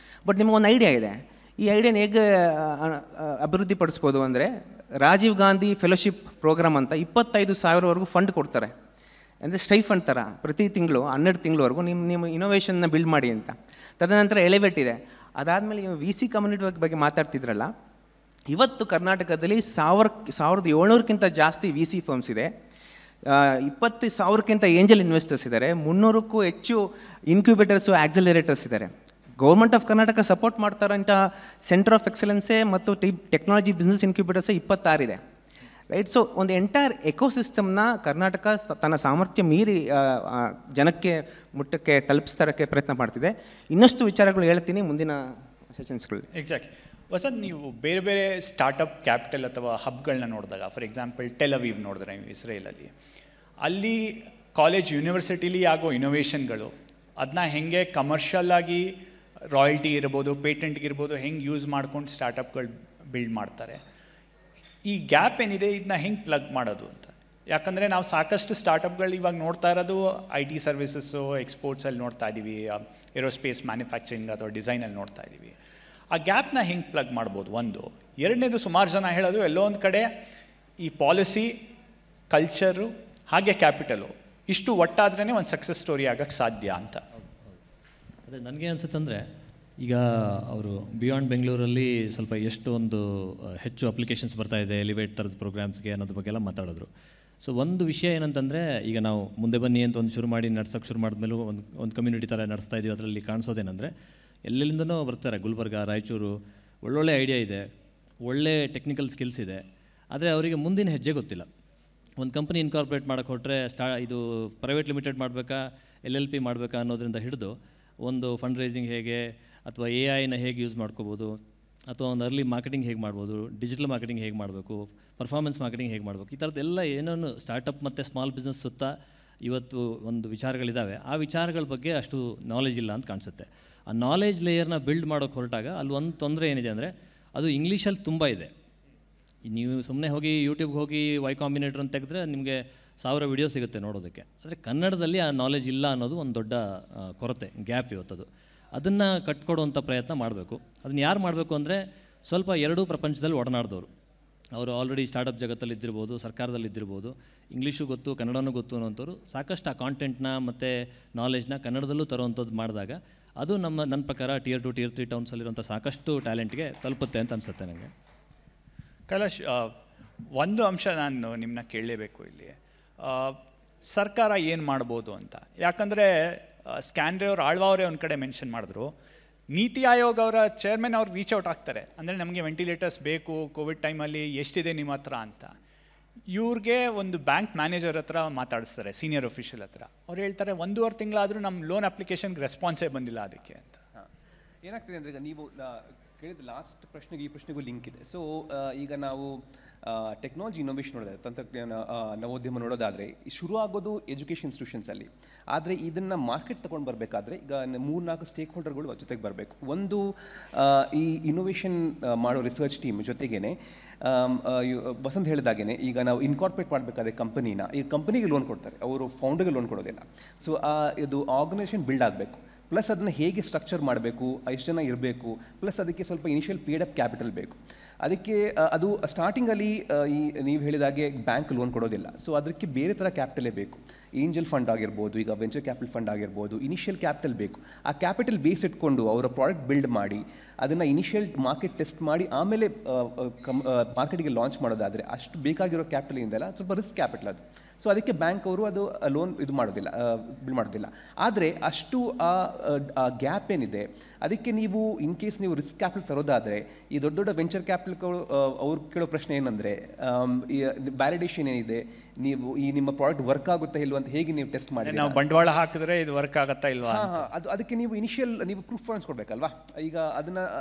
ಬಟ್ ನಿಮಗೊಂದು ಐಡಿಯಾ ಇದೆ. ಈ ಐಡಿಯಾನ ಹೇಗೆ ಅಭಿವೃದ್ಧಿಪಡಿಸ್ಬೋದು ಅಂದರೆ, ರಾಜೀವ್ ಗಾಂಧಿ ಫೆಲೋಶಿಪ್ ಪ್ರೋಗ್ರಾಮ್ ಅಂತ 25,000ವರೆಗೂ ಫಂಡ್ ಕೊಡ್ತಾರೆ. ಅಂದರೆ ಸ್ಟೈಫಂಡ್ ಥರ ಪ್ರತಿ ತಿಂಗಳು 12 ತಿಂಗಳವರೆಗೂ ನಿಮ್ಮ ಇನೋವೇಷನ್ನ ಬಿಲ್ಡ್ ಮಾಡಿ ಅಂತ. ತದನಂತರ ಎಲಿವೇಟ್ ಇದೆ. ಅದಾದಮೇಲೆ VC ಕಮ್ಯುನಿಟಿ ಬಗ್ಗೆ ಮಾತಾಡ್ತಿದ್ರಲ್ಲ, ಇವತ್ತು ಕರ್ನಾಟಕದಲ್ಲಿ 1700ಕ್ಕಿಂತ ಜಾಸ್ತಿ VC ಫರ್ಮ್ಸ್ ಇದೆ, 20,000ಕ್ಕಿಂತ ಏಂಜಲ್ ಇನ್ವೆಸ್ಟರ್ಸ್ ಇದ್ದಾರೆ, 300ಕ್ಕೂ ಹೆಚ್ಚು ಇನ್ಕ್ಯುಬೇಟರ್ಸು ಆಕ್ಸಲರೇಟರ್ಸ್ ಇದ್ದಾರೆ. ಗೌರ್ಮೆಂಟ್ ಆಫ್ ಕರ್ನಾಟಕ ಸಪೋರ್ಟ್ ಮಾಡ್ತಾರಂಥ ಸೆಂಟರ್ ಆಫ್ ಎಕ್ಸಲೆನ್ಸೇ ಮತ್ತು ಟೆಕ್ನಾಲಜಿ ಬಿಸ್ನೆಸ್ ಇನ್ಕ್ಯುಬೇಟರ್ಸೇ 26 ಇದೆ. ರೈಟ್. ಸೊ ಒಂದು ಎಂಟೈರ್ ಎಕೋಸಿಸ್ಟಮ್ನ ಕರ್ನಾಟಕ ತನ್ನ ಸಾಮರ್ಥ್ಯ ಮೀರಿ ಜನಕ್ಕೆ ಮುಟ್ಟಕ್ಕೆ ತಲುಪಿಸ್ತರಕ್ಕೆ ಪ್ರಯತ್ನ ಮಾಡ್ತಿದೆ. ಇನ್ನಷ್ಟು ವಿಚಾರಗಳು ಹೇಳ್ತೀನಿ ಮುಂದಿನ ಸೆಷನ್ಸ್ಗಳು. ಎಕ್ಸಾಕ್ಟ್ಲಿ. ವಸಂತ್, ನೀವು ಬೇರೆ ಬೇರೆ ಸ್ಟಾರ್ಟಪ್ ಕ್ಯಾಪಿಟಲ್ ಅಥವಾ ಹಬ್ಗಳನ್ನ ನೋಡಿದಾಗ, ಫಾರ್ ಎಕ್ಸಾಂಪಲ್ ಟೆಲ್ ಅವೀವ್ ನೋಡಿದ್ರೆ ನೀವು ಇಸ್ರೇಲಲ್ಲಿ, ಅಲ್ಲಿ ಕಾಲೇಜ್ ಯೂನಿವರ್ಸಿಟಿಲಿ ಆಗೋ ಇನೋವೇಷನ್ಗಳು ಅದನ್ನ ಹೆಂಗೆ ಕಮರ್ಷಿಯಲ್ ಆಗಿ ರಾಯಲ್ಟಿ ಇರ್ಬೋದು, ಪೇಟೆಂಟ್ಗಿರ್ಬೋದು, ಹೆಂಗೆ ಯೂಸ್ ಮಾಡ್ಕೊಂಡು ಸ್ಟಾರ್ಟಪ್ಗಳು ಬಿಲ್ಡ್ ಮಾಡ್ತಾರೆ. ಈ ಗ್ಯಾಪ್ ಏನಿದೆ ಇದನ್ನ ಹೆಂಗೆ ಪ್ಲಗ್ ಮಾಡೋದು ಅಂತ. ಯಾಕಂದರೆ ನಾವು ಸಾಕಷ್ಟು ಸ್ಟಾರ್ಟಪ್ಗಳು ಇವಾಗ ನೋಡ್ತಾ ಇರೋದು IT ಸರ್ವಿಸಸ್ಸು, ಎಕ್ಸ್ಪೋರ್ಟ್ಸಲ್ಲಿ ನೋಡ್ತಾ ಇದ್ದೀವಿ, ಏರೋಸ್ಪೇಸ್ ಮ್ಯಾನುಫ್ಯಾಕ್ಚರಿಂಗ್ ಅಥವಾ ಡಿಸೈನಲ್ಲಿ ನೋಡ್ತಾ ಇದ್ದೀವಿ. ಆ ಗ್ಯಾಪ್ನ ಹೆಂಗೆ ಪ್ಲಗ್ ಮಾಡ್ಬೋದು ಒಂದು. ಎರಡನೇದು, ಸುಮಾರು ಜನ ಹೇಳೋದು ಎಲ್ಲೋ ಒಂದು ಕಡೆ ಈ ಪಾಲಿಸಿ, ಕಲ್ಚರು ಹಾಗೆ ಕ್ಯಾಪಿಟಲು ಇಷ್ಟು ಒಟ್ಟಾದ್ರೇ ಒಂದು ಸಕ್ಸಸ್ ಸ್ಟೋರಿ ಆಗೋಕ್ಕೆ ಸಾಧ್ಯ ಅಂತ. ಅದೇ ನನಗೆ ಅನಿಸುತ್ತಂದರೆ, ಈಗ ಅವರು ಬಿಯಾಂಡ್ ಬೆಂಗಳೂರಲ್ಲಿ ಸ್ವಲ್ಪ ಎಷ್ಟು ಒಂದು ಹೆಚ್ಚು ಅಪ್ಲಿಕೇಶನ್ಸ್ ಬರ್ತಾ ಇದೆ ಎಲಿವೇಟ್ ಥರದ ಪ್ರೋಗ್ರಾಮ್ಸ್ಗೆ ಅನ್ನೋದ್ರ ಬಗ್ಗೆ ಎಲ್ಲ ಮಾತಾಡಿದ್ರು. ಸೊ ಒಂದು ವಿಷಯ ಏನಂತಂದರೆ, ಈಗ ನಾವು ಮುಂದೆ ಬನ್ನಿ ಅಂತ ಒಂದು ಶುರು ಮಾಡಿ ನಡ್ಸೋಕ್ಕೆ ಶುರು ಮಾಡಿದ್ಮೇಲೆ ಒಂದು ಕಮ್ಯುನಿಟಿ ಥರ ನಡೆಸ್ತಾ ಇದ್ದೀವಿ. ಅದರಲ್ಲಿ ಕಾಣಿಸೋದೇನೆಂದರೆ, ಎಲ್ಲೆಲ್ಲಿಂದನೋ ಬರ್ತಾರೆ. ಗುಲ್ಬರ್ಗ, ರಾಯಚೂರು, ಒಳ್ಳೊಳ್ಳೆ ಐಡಿಯಾ ಇದೆ, ಒಳ್ಳೆ ಟೆಕ್ನಿಕಲ್ ಸ್ಕಿಲ್ಸ್ ಇದೆ, ಆದರೆ ಅವರಿಗೆ ಮುಂದಿನ ಹೆಜ್ಜೆ ಗೊತ್ತಿಲ್ಲ. ಒಂದು ಕಂಪ್ನಿ ಇನ್ಕಾರ್ಪೊರೇಟ್ ಮಾಡೋಕ್ಕೆ ಹೊರಟ್ರೆ ಇದು ಪ್ರೈವೇಟ್ ಲಿಮಿಟೆಡ್ ಮಾಡಬೇಕಾ, LLP ಮಾಡಬೇಕಾ ಅನ್ನೋದ್ರಿಂದ ಹಿಡಿದು ಒಂದು ಫಂಡ್ ರೈಸಿಂಗ್ ಹೇಗೆ, ಅಥವಾ AI ಹೇಗೆ ಯೂಸ್ ಮಾಡ್ಕೋಬೋದು, ಅಥವಾ ಒಂದು ಅರ್ಲಿ ಮಾರ್ಕೆಟಿಂಗ್ ಹೇಗೆ ಮಾಡ್ಬೋದು, ಡಿಜಿಟಲ್ ಮಾರ್ಕೆಟಿಂಗ್ ಹೇಗೆ ಮಾಡಬೇಕು, ಪರ್ಫಾರ್ಮೆನ್ಸ್ ಮಾರ್ಕೆಟಿಂಗ್ ಹೇಗೆ ಮಾಡಬೇಕು, ಈ ಥರದ್ದೆಲ್ಲ ಏನೇನು ಸ್ಟಾರ್ಟಪ್ ಮತ್ತು ಸ್ಮಾಲ್ ಬಿಸ್ನೆಸ್ ಸುತ್ತ ಇವತ್ತು ಒಂದು ವಿಚಾರಗಳಿದ್ದಾವೆ. ಆ ವಿಚಾರಗಳ ಬಗ್ಗೆ ಅಷ್ಟು ನಾಲೆಜ್ ಇಲ್ಲ ಅಂತ ಕಾಣಿಸುತ್ತೆ. ಆ ನಾಲೆಜ್ ಲೇಯರ್ನ ಬಿಲ್ಡ್ ಮಾಡೋಕ್ಕೆ ಹೊರಟಾಗ ಅಲ್ಲಿ ಒಂದು ತೊಂದರೆ ಏನಿದೆ ಅಂದರೆ ಅದು ಇಂಗ್ಲೀಷಲ್ಲಿ ತುಂಬ ಇದೆ. ನೀವು ಸುಮ್ಮನೆ ಹೋಗಿ ಯೂಟ್ಯೂಬ್ಗೆ ಹೋಗಿ ವೈ ಕಾಂಬಿನೇಟರ್ ಅಂತ ತೆಗೆದ್ರೆ ನಿಮಗೆ 1000 ವಿಡಿಯೋ ಸಿಗುತ್ತೆ ನೋಡೋದಕ್ಕೆ. ಆದರೆ ಕನ್ನಡದಲ್ಲಿ ಆ ನಾಲೆಜ್ ಇಲ್ಲ ಅನ್ನೋದು ಒಂದು ದೊಡ್ಡ ಕೊರತೆ, ಗ್ಯಾಪ್ ಇವತ್ತದು. ಅದನ್ನು ಕಟ್ಕೊಡುವಂಥ ಪ್ರಯತ್ನ ಮಾಡಬೇಕು. ಅದನ್ನು ಯಾರು ಮಾಡಬೇಕು ಅಂದರೆ ಸ್ವಲ್ಪ ಎರಡೂ ಪ್ರಪಂಚದಲ್ಲಿ ಒಡನಾಡಿದವರು. ಅವರು ಆಲ್ರೆಡಿ ಸ್ಟಾರ್ಟಪ್ ಜಗತ್ತಲ್ಲಿ ಇದ್ದಿರ್ಬೋದು, ಸರ್ಕಾರದಲ್ಲಿ ಇದ್ದಿರ್ಬೋದು, ಇಂಗ್ಲೀಷು ಗೊತ್ತು, ಕನ್ನಡನೂ ಗೊತ್ತು ಅನ್ನೋಂಥವ್ರು ಸಾಕಷ್ಟು ಆ ಕಾಂಟೆಂಟ್ನ ಮತ್ತು ನಾಲೆಜ್ನ ಕನ್ನಡದಲ್ಲೂ ತರುವಂಥದ್ದು ಮಾಡಿದಾಗ ಅದು ನನ್ನ ಪ್ರಕಾರ Tier 2 Tier 3 ಟೌನ್ಸಲ್ಲಿರುವಂಥ ಸಾಕಷ್ಟು ಟ್ಯಾಲೆಂಟ್ಗೆ ತಲುಪುತ್ತೆ ಅಂತ ಅನಿಸುತ್ತೆ ನನಗೆ. ಕೈಲಾಶ್, ಒಂದು ಅಂಶ ನಾನು ನಿಮ್ಮನ್ನ ಕೇಳಲೇಬೇಕು ಇಲ್ಲಿ. ಸರ್ಕಾರ ಏನು ಮಾಡ್ಬೋದು ಅಂತ. ಯಾಕಂದರೆ ಸ್ಕ್ಯಾನ್ರೆ ಅವ್ರು, ಆಳ್ವಾವರೇ ಒಂದು ಕಡೆ ಮೆನ್ಷನ್ ಮಾಡಿದ್ರು, ನೀತಿ ಆಯೋಗ ಅವರ ಚೇರ್ಮನ್ ಅವ್ರು ರೀಚ್ ಔಟ್ ಆಗ್ತಾರೆ, ಅಂದರೆ ನಮಗೆ ವೆಂಟಿಲೇಟರ್ಸ್ ಬೇಕು, ಕೋವಿಡ್ ಟೈಮಲ್ಲಿ ಎಷ್ಟಿದೆ ನಿಮ್ಮ ಹತ್ರ ಅಂತ. ಇವ್ರಿಗೆ ಒಂದು ಬ್ಯಾಂಕ್ ಮ್ಯಾನೇಜರ್ ಹತ್ರ ಮಾತಾಡಿಸ್ತಾರೆ, ಸೀನಿಯರ್ ಅಫಿಷಿಯಲ್ ಹತ್ರ. ಅವ್ರು ಹೇಳ್ತಾರೆ 1.5 ತಿಂಗಳಾದರೂ ನಮ್ಮ ಲೋನ್ ಅಪ್ಲಿಕೇಶನ್ಗೆ ರೆಸ್ಪಾನ್ಸೇ ಬಂದಿಲ್ಲ ಅದಕ್ಕೆ ಅಂತ. ಏನಾಗ್ತದೆ ಅಂದರೆ, ಈಗ ನೀವು ಕೇಳಿದ ಲಾಸ್ಟ್ ಪ್ರಶ್ನೆಗೆ ಈ ಪ್ರಶ್ನೆಗೂ ಲಿಂಕ್ ಇದೆ. ಸೊ ಈಗ ನಾವು ಟೆಕ್ನಾಲಜಿ ಇನೋವೇಷನ್ ನೋಡೋದಾದ್ರೆ, ತಂತ್ರಜ್ಞಾನ ನವೋದ್ಯಮ ನೋಡೋದಾದರೆ ಶುರು ಆಗೋದು ಎಜುಕೇಷನ್ ಇನ್ಸ್ಟಿಟ್ಯೂಷನ್ಸಲ್ಲಿ. ಆದರೆ ಇದನ್ನು ಮಾರ್ಕೆಟ್ ತೊಗೊಂಡು ಬರಬೇಕಾದ್ರೆ ಈಗ 3-4 ಸ್ಟೇಕ್ ಹೋಲ್ಡರ್ಗಳು ಜೊತೆಗೆ ಬರಬೇಕು. ಒಂದು ಈ ಇನೋವೇಷನ್ ಮಾಡೋ ರಿಸರ್ಚ್ ಟೀಮ್ ಜೊತೆಗೇ ವಸಂತ್ ಹೇಳಿದಾಗೇ ಈಗ ನಾವು ಇನ್ಕಾರ್ಪೊರೇಟ್ ಮಾಡಬೇಕಾದ್ರೆ ಕಂಪನಿನ, ಈ ಕಂಪನಿಗೆ ಲೋನ್ ಕೊಡ್ತಾರೆ, ಅವರು ಫೌಂಡರ್ಗೆ ಲೋನ್ ಕೊಡೋದಿಲ್ಲ. ಸೊ ಇದು ಆರ್ಗನೈಸೇಷನ್ ಬಿಲ್ಡ್ ಆಗಬೇಕು, ಪ್ಲಸ್ ಅದನ್ನು ಹೇಗೆ ಸ್ಟ್ರಕ್ಚರ್ ಮಾಡಬೇಕು, ಎಷ್ಟು ಜನ ಇರಬೇಕು, ಪ್ಲಸ್ ಅದಕ್ಕೆ ಸ್ವಲ್ಪ ಇನಿಷಿಯಲ್ ಪೇಡ್ ಅಪ್ ಕ್ಯಾಪಿಟಲ್ ಬೇಕು. ಅದಕ್ಕೆ ಅದು ಸ್ಟಾರ್ಟಿಂಗಲ್ಲಿ ಈ ನೀವು ಹೇಳಿದಾಗೆ ಬ್ಯಾಂಕ್ ಲೋನ್ ಕೊಡೋದಿಲ್ಲ. ಸೊ ಅದಕ್ಕೆ ಬೇರೆ ಥರ ಕ್ಯಾಪಿಟಲೇ ಬೇಕು. ಏಂಜಲ್ ಫಂಡ್ ಆಗಿರ್ಬೋದು, ಈಗ ವೆಂಚರ್ ಕ್ಯಾಪಿಟಲ್ ಫಂಡ್ ಆಗಿರ್ಬೋದು, ಇನಿಷಿಯಲ್ ಕ್ಯಾಪಿಟಲ್ ಬೇಕು. ಆ ಕ್ಯಾಪಿಟಲ್ ಬೇಸ್ ಇಟ್ಕೊಂಡು ಅವರ ಪ್ರಾಡಕ್ಟ್ ಬಿಲ್ಡ್ ಮಾಡಿ ಅದನ್ನು ಇನಿಷಿಯಲ್ ಮಾರ್ಕೆಟ್ ಟೆಸ್ಟ್ ಮಾಡಿ ಆಮೇಲೆ ಮಾರ್ಕೆಟಿಗೆ ಲಾಂಚ್ ಮಾಡೋದಾದರೆ ಅಷ್ಟು ಬೇಕಾಗಿರೋ ಕ್ಯಾಪಿಟಲಿಂದಲ್ಲ, ಸ್ವಲ್ಪ ರಿಸ್ಕ್ ಕ್ಯಾಪಿಟಲ್ ಅದು. ಸೊ ಅದಕ್ಕೆ ಬ್ಯಾಂಕ್ ಅವರು ಅದು ಲೋನ್ ಇದು ಮಾಡೋದಿಲ್ಲ, ಬಿಲ್ಡ್ ಮಾಡೋದಿಲ್ಲ. ಆದರೆ ಅಷ್ಟು ಆ ಗ್ಯಾಪ್ ಏನಿದೆ ಅದಕ್ಕೆ ನೀವು ಇನ್ ಕೇಸ್ ನೀವು ರಿಸ್ಕ್ ಕ್ಯಾಪಿಟಲ್ ತರೋದಾದರೆ ಈ ದೊಡ್ಡ ದೊಡ್ಡ ವೆಂಚರ್ ಕ್ಯಾಪಿಟಲ್ಗಳು ಅವ್ರು ಕೇಳೋ ಪ್ರಶ್ನೆ ಏನಂದರೆ, ವ್ಯಾಲಿಡೇಷನ್ ಏನಿದೆ, ನೀವು ಈ ನಿಮ್ಮ ಪ್ರಾಡಕ್ಟ್ ವರ್ಕ್ ಆಗುತ್ತಾ ಇಲ್ವಾ ಅಂತ ಹೇಗೆ ನೀವು ಟೆಸ್ಟ್ ಮಾಡಿ, ನಾವು ಬಂಡವಾಳ ಹಾಕಿದ್ರೆ ಇದು ವರ್ಕ್ ಆಗುತ್ತಾ ಇಲ್ವಾ ಅದು ಅದಕ್ಕೆ ನೀವು ಇನಿಷಿಯಲ್ ನೀವು ಪ್ರೂಫ್ ಪಾಯಿಂಟ್ಸ್ ಕೊಡಬೇಕಲ್ವಾ. ಈಗ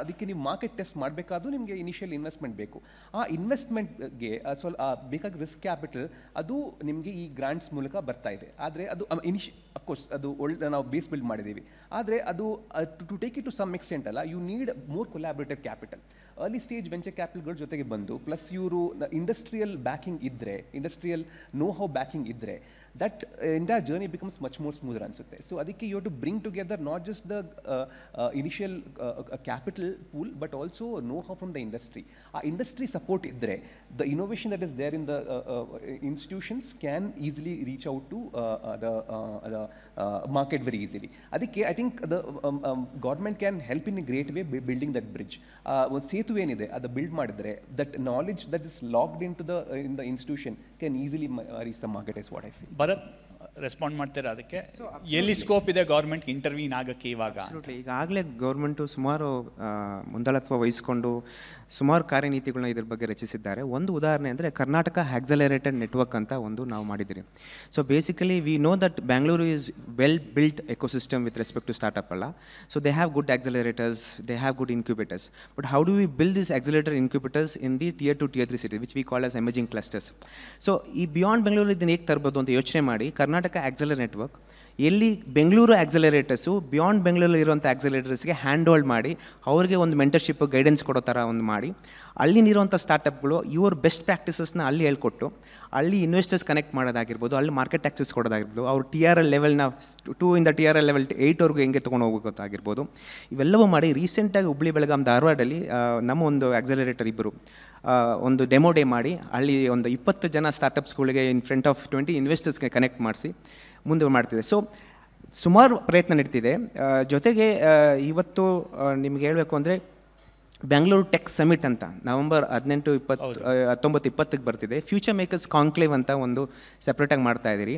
ಅದಕ್ಕೆ ನೀವು ಮಾರ್ಕೆಟ್ ಟೆಸ್ಟ್ ಮಾಡಬೇಕಾದ್ರೂ ನಿಮಗೆ ಇನಿಷಿಯಲ್ ಇನ್ವೆಸ್ಟ್ಮೆಂಟ್ ಬೇಕು. ಆ ಇನ್ವೆಸ್ಟ್ಮೆಂಟ್ಗೆ ಸ್ವಲ್ಪ ಬೇಕಾಗಿ ರಿಸ್ಕ್ ಕ್ಯಾಪಿಟಲ್ ಅದು ನಿಮಗೆ ಈ ಗ್ರಾಂಟ್ಸ್ ಮೂಲಕ ಬರ್ತಾ ಇದೆ. ಆದರೆ ಅದು ಅಫ್ಕೋರ್ಸ್ ಅದು ಒಳ್ಳೆ ನಾವು ಬೇಸ್ ಬಿಲ್ಡ್ ಮಾಡಿದ್ದೀವಿ. ಆದರೆ ಅದು to take it to some extent ಅಲ್ಲ, you need more collaborative capital. Early stage venture ಕ್ಯಾಪಿಟಲ್ಗಳ ಜೊತೆಗೆ ಬಂದು ಪ್ಲಸ್ ಇವರು ಇಂಡಸ್ಟ್ರಿಯಲ್ ಬ್ಯಾಕಿಂಗ್ ಇದ್ದರೆ, ಇಂಡಸ್ಟ್ರಿಯಲ್ ನೋ ಹೌ ಬ್ಯಾಕಿಂಗ್ ಇದ್ದರೆ, that entire journey becomes much more smoother ಅನ್ಸುತ್ತೆ. ಸೊ ಅದಕ್ಕೆ you to bring together not just the initial capital pool but also know how from the industry. ಆ industry support ಇದ್ದರೆ the innovation that is there in the institutions can easily reach out to the market very easily. ಅದಕ್ಕೆ I think the government can help in a great way building that bridge. ಒಂದು ಸೇತುವೆ ಏನಿದೆ ಅದು build ಮಾಡಿದರೆ that knowledge that is locked in the institution can easily reach the market is what I feel. Bharat, respond ಮಾಡ್ತೀರಾ ಅದಕ್ಕೆ? ಎಲ್ಲಿ scope ಇದೆ government ಇಂಟರ್ವ್ಯೂನ್ ಆಗೋಕ್ಕೆ ಇವಾಗ? ಈಗಾಗಲೇ ಗೌರ್ಮೆಂಟು ಸುಮಾರು ಮುಂದಾಳತ್ವ ವಹಿಸಿಕೊಂಡು ಸುಮಾರು ಕಾರ್ಯನೀತಿಗಳನ್ನ ಇದ್ರ ಬಗ್ಗೆ ರಚಿಸಿದ್ದಾರೆ. ಒಂದು ಉದಾಹರಣೆ ಅಂದರೆ ಕರ್ನಾಟಕ ಆಕ್ಸಲರೇಟೆಡ್ ನೆಟ್ವರ್ಕ್ ಅಂತ ಒಂದು ನಾವು ಮಾಡಿದ್ದೀರಿ. So basically we know that Bangalore is well built ecosystem with respect to startup ಅಲ್ಲ. So they have good accelerators, they have good incubators. But how do we build this accelerator incubators in the Tier 2 Tier 3 city which we call as emerging clusters. So ಈ beyond Bengaluru ಇದನ್ನು ಹೇಗೆ ತರ್ಬೋದು ಅಂತ ಯೋಚನೆ ಮಾಡಿ Karnataka accelerator network ಎಲ್ಲಿ Bengaluru ಆಕ್ಸಲರೇಟರ್ಸು beyond ಬೆಂಗಳೂರಲ್ಲಿ ಇರುವಂಥ ಆಕ್ಸಲರೇಟರ್ಸ್ಗೆ ಹ್ಯಾಂಡ್ ಹೋಲ್ಡ್ ಮಾಡಿ ಅವ್ರಿಗೆ ಒಂದು ಮೆಂಟರ್ಶಿಪ್ ಗೈಡೆನ್ಸ್ ಕೊಡೋ ಥರ ಒಂದು ಮಾಡಿ ಅಲ್ಲಿನಿರುವಂಥ ಸ್ಟಾರ್ಟಪ್ಗಳು ಇವ್ರ ಬೆಸ್ಟ್ ಪ್ರಾಕ್ಟೀಸಸ್ನ ಅಲ್ಲಿ ಹೇಳ್ಕೊಟ್ಟು ಅಲ್ಲಿ ಇನ್ವೆಸ್ಟರ್ಸ್ ಕನೆಕ್ಟ್ ಮಾಡೋದಾಗಿರ್ಬೋದು, ಅಲ್ಲಿ ಮಾರ್ಕೆಟ್ ಆಕ್ಸೆಸ್ ಕೊಡೋದಾಗಿರ್ಬೋದು, ಅವ್ರು TRL ಲೆವೆಲ್ನ 2 ಇಂದ TRL ಲೆವೆಲ್ 8ವರೆಗೂ ಹೆಂಗೆ ತೊಗೊಂಡು ಹೋಗೋದಾಗಿರ್ಬೋದು, ಇವೆಲ್ಲವೂ ಮಾಡಿ ರೀಸೆಂಟಾಗಿ ಹುಬ್ಳಿ ಬೆಳಗಾಂ ಧಾರವಾಡಲ್ಲಿ ನಮ್ಮ ಒಂದು ಆಕ್ಸಲರೇಟರ್ ಇಬ್ಬರು ಒಂದು ಡೆಮೋ ಡೇ ಮಾಡಿ ಅಲ್ಲಿ ಒಂದು 20 ಜನ ಸ್ಟಾರ್ಟಪ್ಸ್ಗಳಿಗೆ ಇನ್ ಫ್ರಂಟ್ ಆಫ್ 20 ಇನ್ವೆಸ್ಟರ್ಸ್ಗೆ ಕನೆಕ್ಟ್ ಮಾಡಿಸಿ ಮುಂದೆ ಮಾಡ್ತಿದೆ. ಸೊ ಸುಮಾರು ಪ್ರಯತ್ನ ನಡೀತಿದೆ. ಜೊತೆಗೆ ಇವತ್ತು ನಿಮ್ಗೆ ಹೇಳಬೇಕು ಅಂದರೆ ಬ್ಯಾಂಗ್ಳೂರು ಟೆಕ್ ಸಮಿಟ್ ಅಂತ ನವೆಂಬರ್ 18, 19, 20ಗೆ ಬರ್ತಿದೆ. ಫ್ಯೂಚರ್ ಮೇಕರ್ಸ್ ಕಾನ್ಕ್ಲೇವ್ ಅಂತ ಒಂದು ಸಪ್ರೇಟಾಗಿ ಮಾಡ್ತಾ ಇದ್ದೀರಿ,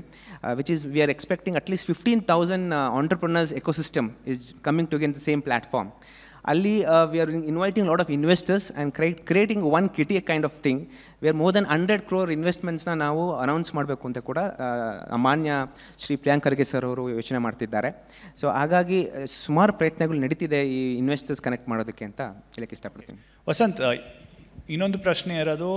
which is we are expecting at least 15,000 entrepreneurs ecosystem is coming together the same platform. ಅಲ್ಲಿ we are inviting lot of investors and creating one kitty kind of thing we are more than 100 crore ಇನ್ವೆಸ್ಟ್ಮೆಂಟ್ಸ್ನ ನಾವು announce ಮಾಡಬೇಕು ಅಂತ ಕೂಡ ಮಾನ್ಯ Shri Priyank Kharge sir ಅವರು ಯೋಚನೆ ಮಾಡ್ತಿದ್ದಾರೆ. ಸೊ ಹಾಗಾಗಿ ಸುಮಾರು ಪ್ರಯತ್ನಗಳು ನಡೀತಿದೆ ಈ ಇನ್ವೆಸ್ಟರ್ಸ್ ಕನೆಕ್ಟ್ ಮಾಡೋದಕ್ಕೆ ಅಂತ ಹೇಳಕ್ಕೆ ಇಷ್ಟಪಡ್ತೀನಿ. ವಸಂತ್, ಇನ್ನೊಂದು ಪ್ರಶ್ನೆ ಇರೋದು,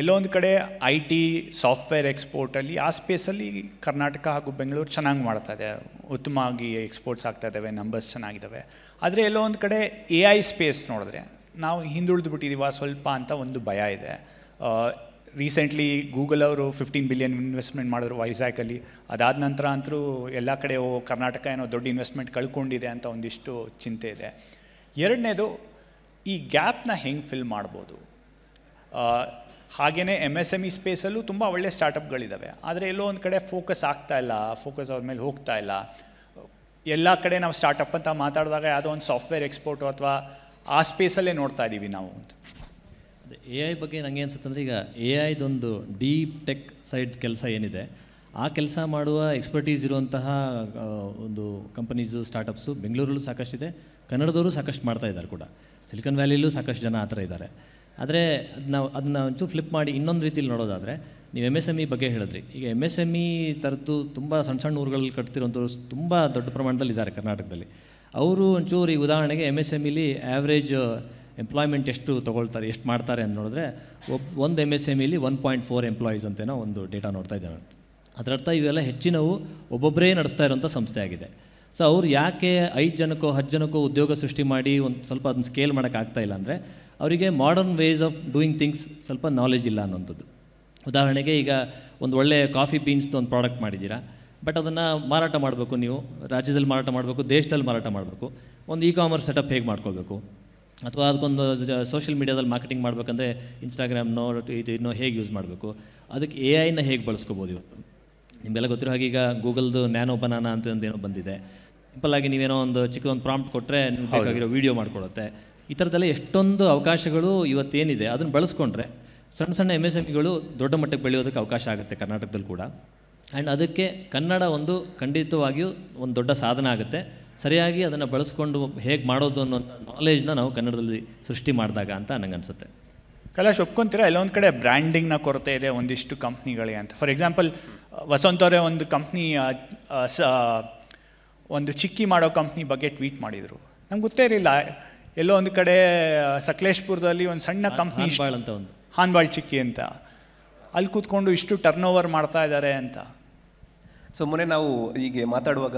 ಎಲ್ಲೋ ಒಂದು ಕಡೆ IT ಸಾಫ್ಟ್ವೇರ್ ಎಕ್ಸ್ಪೋರ್ಟಲ್ಲಿ ಆ ಸ್ಪೇಸಲ್ಲಿ ಕರ್ನಾಟಕ ಹಾಗೂ ಬೆಂಗಳೂರು ಚೆನ್ನಾಗಿ ಮಾಡ್ತಾ ಇದೆ, ಉತ್ತಮವಾಗಿ ಎಕ್ಸ್ಪೋರ್ಟ್ಸ್ ಆಗ್ತಾ ಇದ್ದಾವೆ, ನಂಬರ್ಸ್ ಚೆನ್ನಾಗಿದ್ದಾವೆ. ಆದರೆ ಎಲ್ಲೋ ಒಂದು ಕಡೆ AI ಸ್ಪೇಸ್ ನೋಡಿದ್ರೆ ನಾವು ಹಿಂದುಳಿದು ಬಿಟ್ಟಿದ್ದೀವ ಸ್ವಲ್ಪ ಅಂತ ಒಂದು ಭಯ ಇದೆ. ರೀಸೆಂಟ್ಲಿ ಗೂಗಲ್ ಅವರು 15 billion ಇನ್ವೆಸ್ಟ್ಮೆಂಟ್ ಮಾಡಿದ್ರು ವೈಜಾಗಲ್ಲಿ. ಅದಾದ ನಂತರ ಅಂತೂ ಎಲ್ಲ ಕಡೆ ಕರ್ನಾಟಕ ಏನೋ ದೊಡ್ಡ ಇನ್ವೆಸ್ಟ್ಮೆಂಟ್ ಕಳ್ಕೊಂಡಿದೆ ಅಂತ ಒಂದಿಷ್ಟು ಚಿಂತೆ ಇದೆ. ಎರಡನೇದು, ಈ ಗ್ಯಾಪ್ನ ಹೆಂಗೆ ಫಿಲ್ ಮಾಡ್ಬೋದು? ಹಾಗೆಯೇ MSME ಸ್ಪೇಸಲ್ಲೂ ತುಂಬ ಒಳ್ಳೆ ಸ್ಟಾರ್ಟಪ್ಗಳಿದ್ದಾವೆ, ಆದರೆ ಎಲ್ಲೋ ಒಂದು ಕಡೆ ಫೋಕಸ್ ಆಗ್ತಾ ಇಲ್ಲ, ಫೋಕಸ್ ಅವ್ರ ಮೇಲೆ ಹೋಗ್ತಾ ಇಲ್ಲ. ಎಲ್ಲ ಕಡೆ ನಾವು ಸ್ಟಾರ್ಟಪ್ ಅಂತ ಮಾತಾಡಿದಾಗ ಯಾವುದೋ ಒಂದು ಸಾಫ್ಟ್ವೇರ್ ಎಕ್ಸ್ಪೋರ್ಟು ಅಥವಾ ಆ ಸ್ಪೇಸಲ್ಲೇ ನೋಡ್ತಾ ಇದ್ದೀವಿ ನಾವು ಅಂತ. AI ಬಗ್ಗೆ ನನಗೆ ಅನ್ಸುತ್ತಂದರೆ, ಈಗ AIದೊಂದು ಡೀಪ್ ಟೆಕ್ ಸೈಡ್ ಕೆಲಸ ಏನಿದೆ, ಆ ಕೆಲಸ ಮಾಡುವ ಎಕ್ಸ್ಪರ್ಟೀಸ್ ಇರುವಂತಹ ಒಂದು ಕಂಪನೀಸು, ಸ್ಟಾರ್ಟಪ್ಸು ಬೆಂಗಳೂರಲ್ಲೂ ಸಾಕಷ್ಟಿದೆ, ಕನ್ನಡದವರು ಸಾಕಷ್ಟು ಮಾಡ್ತಾ ಇದ್ದಾರೆ ಕೂಡ. ಸಿಲಿಕಾನ್ ವ್ಯಾಲಿಯಲ್ಲೂ ಸಾಕಷ್ಟು ಜನ ಆ ಥರ ಇದ್ದಾರೆ. ಆದರೆ ಅದನ್ನ ಒಂಚೂರು ಫ್ಲಿಪ್ ಮಾಡಿ ಇನ್ನೊಂದು ರೀತಿಯಲ್ಲಿ ನೋಡೋದಾದರೆ, ನೀವು MSME ಬಗ್ಗೆ ಹೇಳಿದ್ರಿ. ಈಗ MSME ಥರದ್ದು ತುಂಬ ಸಣ್ಣ ಸಣ್ಣ ಊರುಗಳಲ್ಲಿ ಕಟ್ತಿರೋಂಥವ್ರು ತುಂಬ ದೊಡ್ಡ ಪ್ರಮಾಣದಲ್ಲಿ ಇದ್ದಾರೆ ಕರ್ನಾಟಕದಲ್ಲಿ. ಅವರು ಒಂಚೂರು, ಈ ಉದಾಹರಣೆಗೆ MSMEಲಿ ಆ್ಯಾವ್ರೇಜ್ ಎಂಪ್ಲಾಯ್ಮೆಂಟ್ ಎಷ್ಟು ತೊಗೊಳ್ತಾರೆ, ಎಷ್ಟು ಮಾಡ್ತಾರೆ ಅಂತ ನೋಡಿದ್ರೆ, ಒಂದು MSMEಲಿ 1.4 ಎಂಪ್ಲಾಯೀಸ್ ಅಂತೇನೋ ಒಂದು ಡೇಟಾ ನೋಡ್ತಾ ಇದ್ದಾರೆ. ಅದರರ್ಥ ಇವೆಲ್ಲ ಹೆಚ್ಚಿನವು ಒಬ್ಬೊಬ್ಬರೇ ನಡೆಸ್ತಾ ಇರೋಂಥ ಸಂಸ್ಥೆ ಆಗಿದೆ. ಸೊ ಅವ್ರು ಯಾಕೆ 5 ಜನಕ್ಕೋ 10 ಜನಕ್ಕೋ ಉದ್ಯೋಗ ಸೃಷ್ಟಿ ಮಾಡಿ ಒಂದು ಸ್ವಲ್ಪ ಅದನ್ನ ಸ್ಕೇಲ್ ಮಾಡೋಕ್ಕಾಗ್ತಾ ಇಲ್ಲ ಅಂದರೆ, ಅವರಿಗೆ modern ways of doing things ಸ್ವಲ್ಪ ನಾಲೆಜ್ ಇಲ್ಲ ಅನ್ನೋಂಥದ್ದು. ಉದಾಹರಣೆಗೆ, ಈಗ ಒಂದು ಒಳ್ಳೆ ಕಾಫಿ ಬೀನ್ಸ್ದು ಒಂದು ಪ್ರಾಡಕ್ಟ್ ಮಾಡಿದ್ದೀರಾ, ಬಟ್ ಅದನ್ನು ಮಾರಾಟ ಮಾಡಬೇಕು, ನೀವು ರಾಜ್ಯದಲ್ಲಿ ಮಾರಾಟ ಮಾಡಬೇಕು, ದೇಶದಲ್ಲಿ ಮಾರಾಟ ಮಾಡಬೇಕು, ಒಂದು ಕಾಮರ್ಸ್ ಸೆಟಪ್ ಹೇಗೆ ಮಾಡ್ಕೋಬೇಕು, ಅಥವಾ ಅದಕ್ಕೊಂದು ಸೋಷಿಯಲ್ ಮೀಡಿಯಾದಲ್ಲಿ ಮಾರ್ಕೆಟಿಂಗ್ ಮಾಡಬೇಕಂದ್ರೆ ಇನ್ಸ್ಟಾಗ್ರಾಮ್ನೋ ಇನ್ನೋ ಹೇಗೆ ಯೂಸ್ ಮಾಡಬೇಕು, ಅದಕ್ಕೆ AI ಹೇಗೆ ಬಳಸ್ಕೋಬೋದು. ಇವತ್ತು ನಿಮಗೆಲ್ಲ ಗೊತ್ತಿರೋ ಹಾಗೆ ಈಗ ಗೂಗಲ್ದು ನ್ಯಾನೋ ಬನಾನಾ ಅಂತ ಒಂದು ಏನೋ ಬಂದಿದೆ. ಸಿಂಪಲ್ಲಾಗಿ ನೀವೇನೋ ಒಂದು ಚಿಕ್ಕದೊಂದು ಪ್ರಾಂಪ್ಟ್ ಕೊಟ್ಟರೆ ನಿಮ್ಗೆ ಬೇಕಾಗಿರೋ ವೀಡಿಯೋ ಮಾಡಿಕೊಡುತ್ತೆ. ಈ ಥರದ್ದೆಲ್ಲ ಎಷ್ಟೊಂದು ಅವಕಾಶಗಳು ಇವತ್ತೇನಿದೆ, ಅದನ್ನು ಬಳಸ್ಕೊಂಡ್ರೆ ಸಣ್ಣ ಸಣ್ಣ MSMEಗಳು ದೊಡ್ಡ ಮಟ್ಟಕ್ಕೆ ಬೆಳೆಯೋದಕ್ಕೆ ಅವಕಾಶ ಆಗುತ್ತೆ ಕರ್ನಾಟಕದಲ್ಲಿ ಕೂಡ. ಆ್ಯಂಡ್ ಅದಕ್ಕೆ ಕನ್ನಡ ಒಂದು ಖಂಡಿತವಾಗಿಯೂ ಒಂದು ದೊಡ್ಡ ಸಾಧನ ಆಗುತ್ತೆ. ಸರಿಯಾಗಿ ಅದನ್ನು ಬಳಸ್ಕೊಂಡು ಹೇಗೆ ಮಾಡೋದು ಅನ್ನೋ ನಾಲೆಜ್ನ ನಾವು ಕನ್ನಡದಲ್ಲಿ ಸೃಷ್ಟಿ ಮಾಡಿದಾಗ ಅಂತ ನನಗೆ ಅನಿಸುತ್ತೆ. ಕೈಲಾಶ್, ಒಪ್ಕೊಂತೀರಾ ಎಲ್ಲೊಂದು ಕಡೆ ಬ್ರ್ಯಾಂಡಿಂಗ್ನ ಕೊರತೆ ಇದೆ ಒಂದಿಷ್ಟು ಕಂಪ್ನಿಗಳಿಗೆ ಅಂತ? ಫಾರ್ ಎಕ್ಸಾಂಪಲ್, ವಸಂತ್ ಅವರೇ ಒಂದು ಕಂಪ್ನಿ, ಒಂದು ಚಿಕ್ಕಿ ಮಾಡೋ ಕಂಪ್ನಿ ಬಗ್ಗೆ ಟ್ವೀಟ್ ಮಾಡಿದರು. ನಂಗೆ ಗೊತ್ತೇ ಇರಲಿಲ್ಲ, ಎಲ್ಲೋ ಒಂದು ಕಡೆ ಸಕಲೇಶ್ಪುರದಲ್ಲಿ ಒಂದು ಸಣ್ಣ ಕಂಪ್ನಿ, ಹಾನ್ಬಾಳ್ ಚಿಕ್ಕಿ ಅಂತ, ಅಲ್ಲಿ ಕೂತ್ಕೊಂಡು ಇಷ್ಟು ಟರ್ನ್ ಓವರ್ ಮಾಡ್ತಾ ಇದ್ದಾರೆ ಅಂತ. ಸೊ ಮೊನ್ನೆ ನಾವು ಹೀಗೆ ಮಾತಾಡುವಾಗ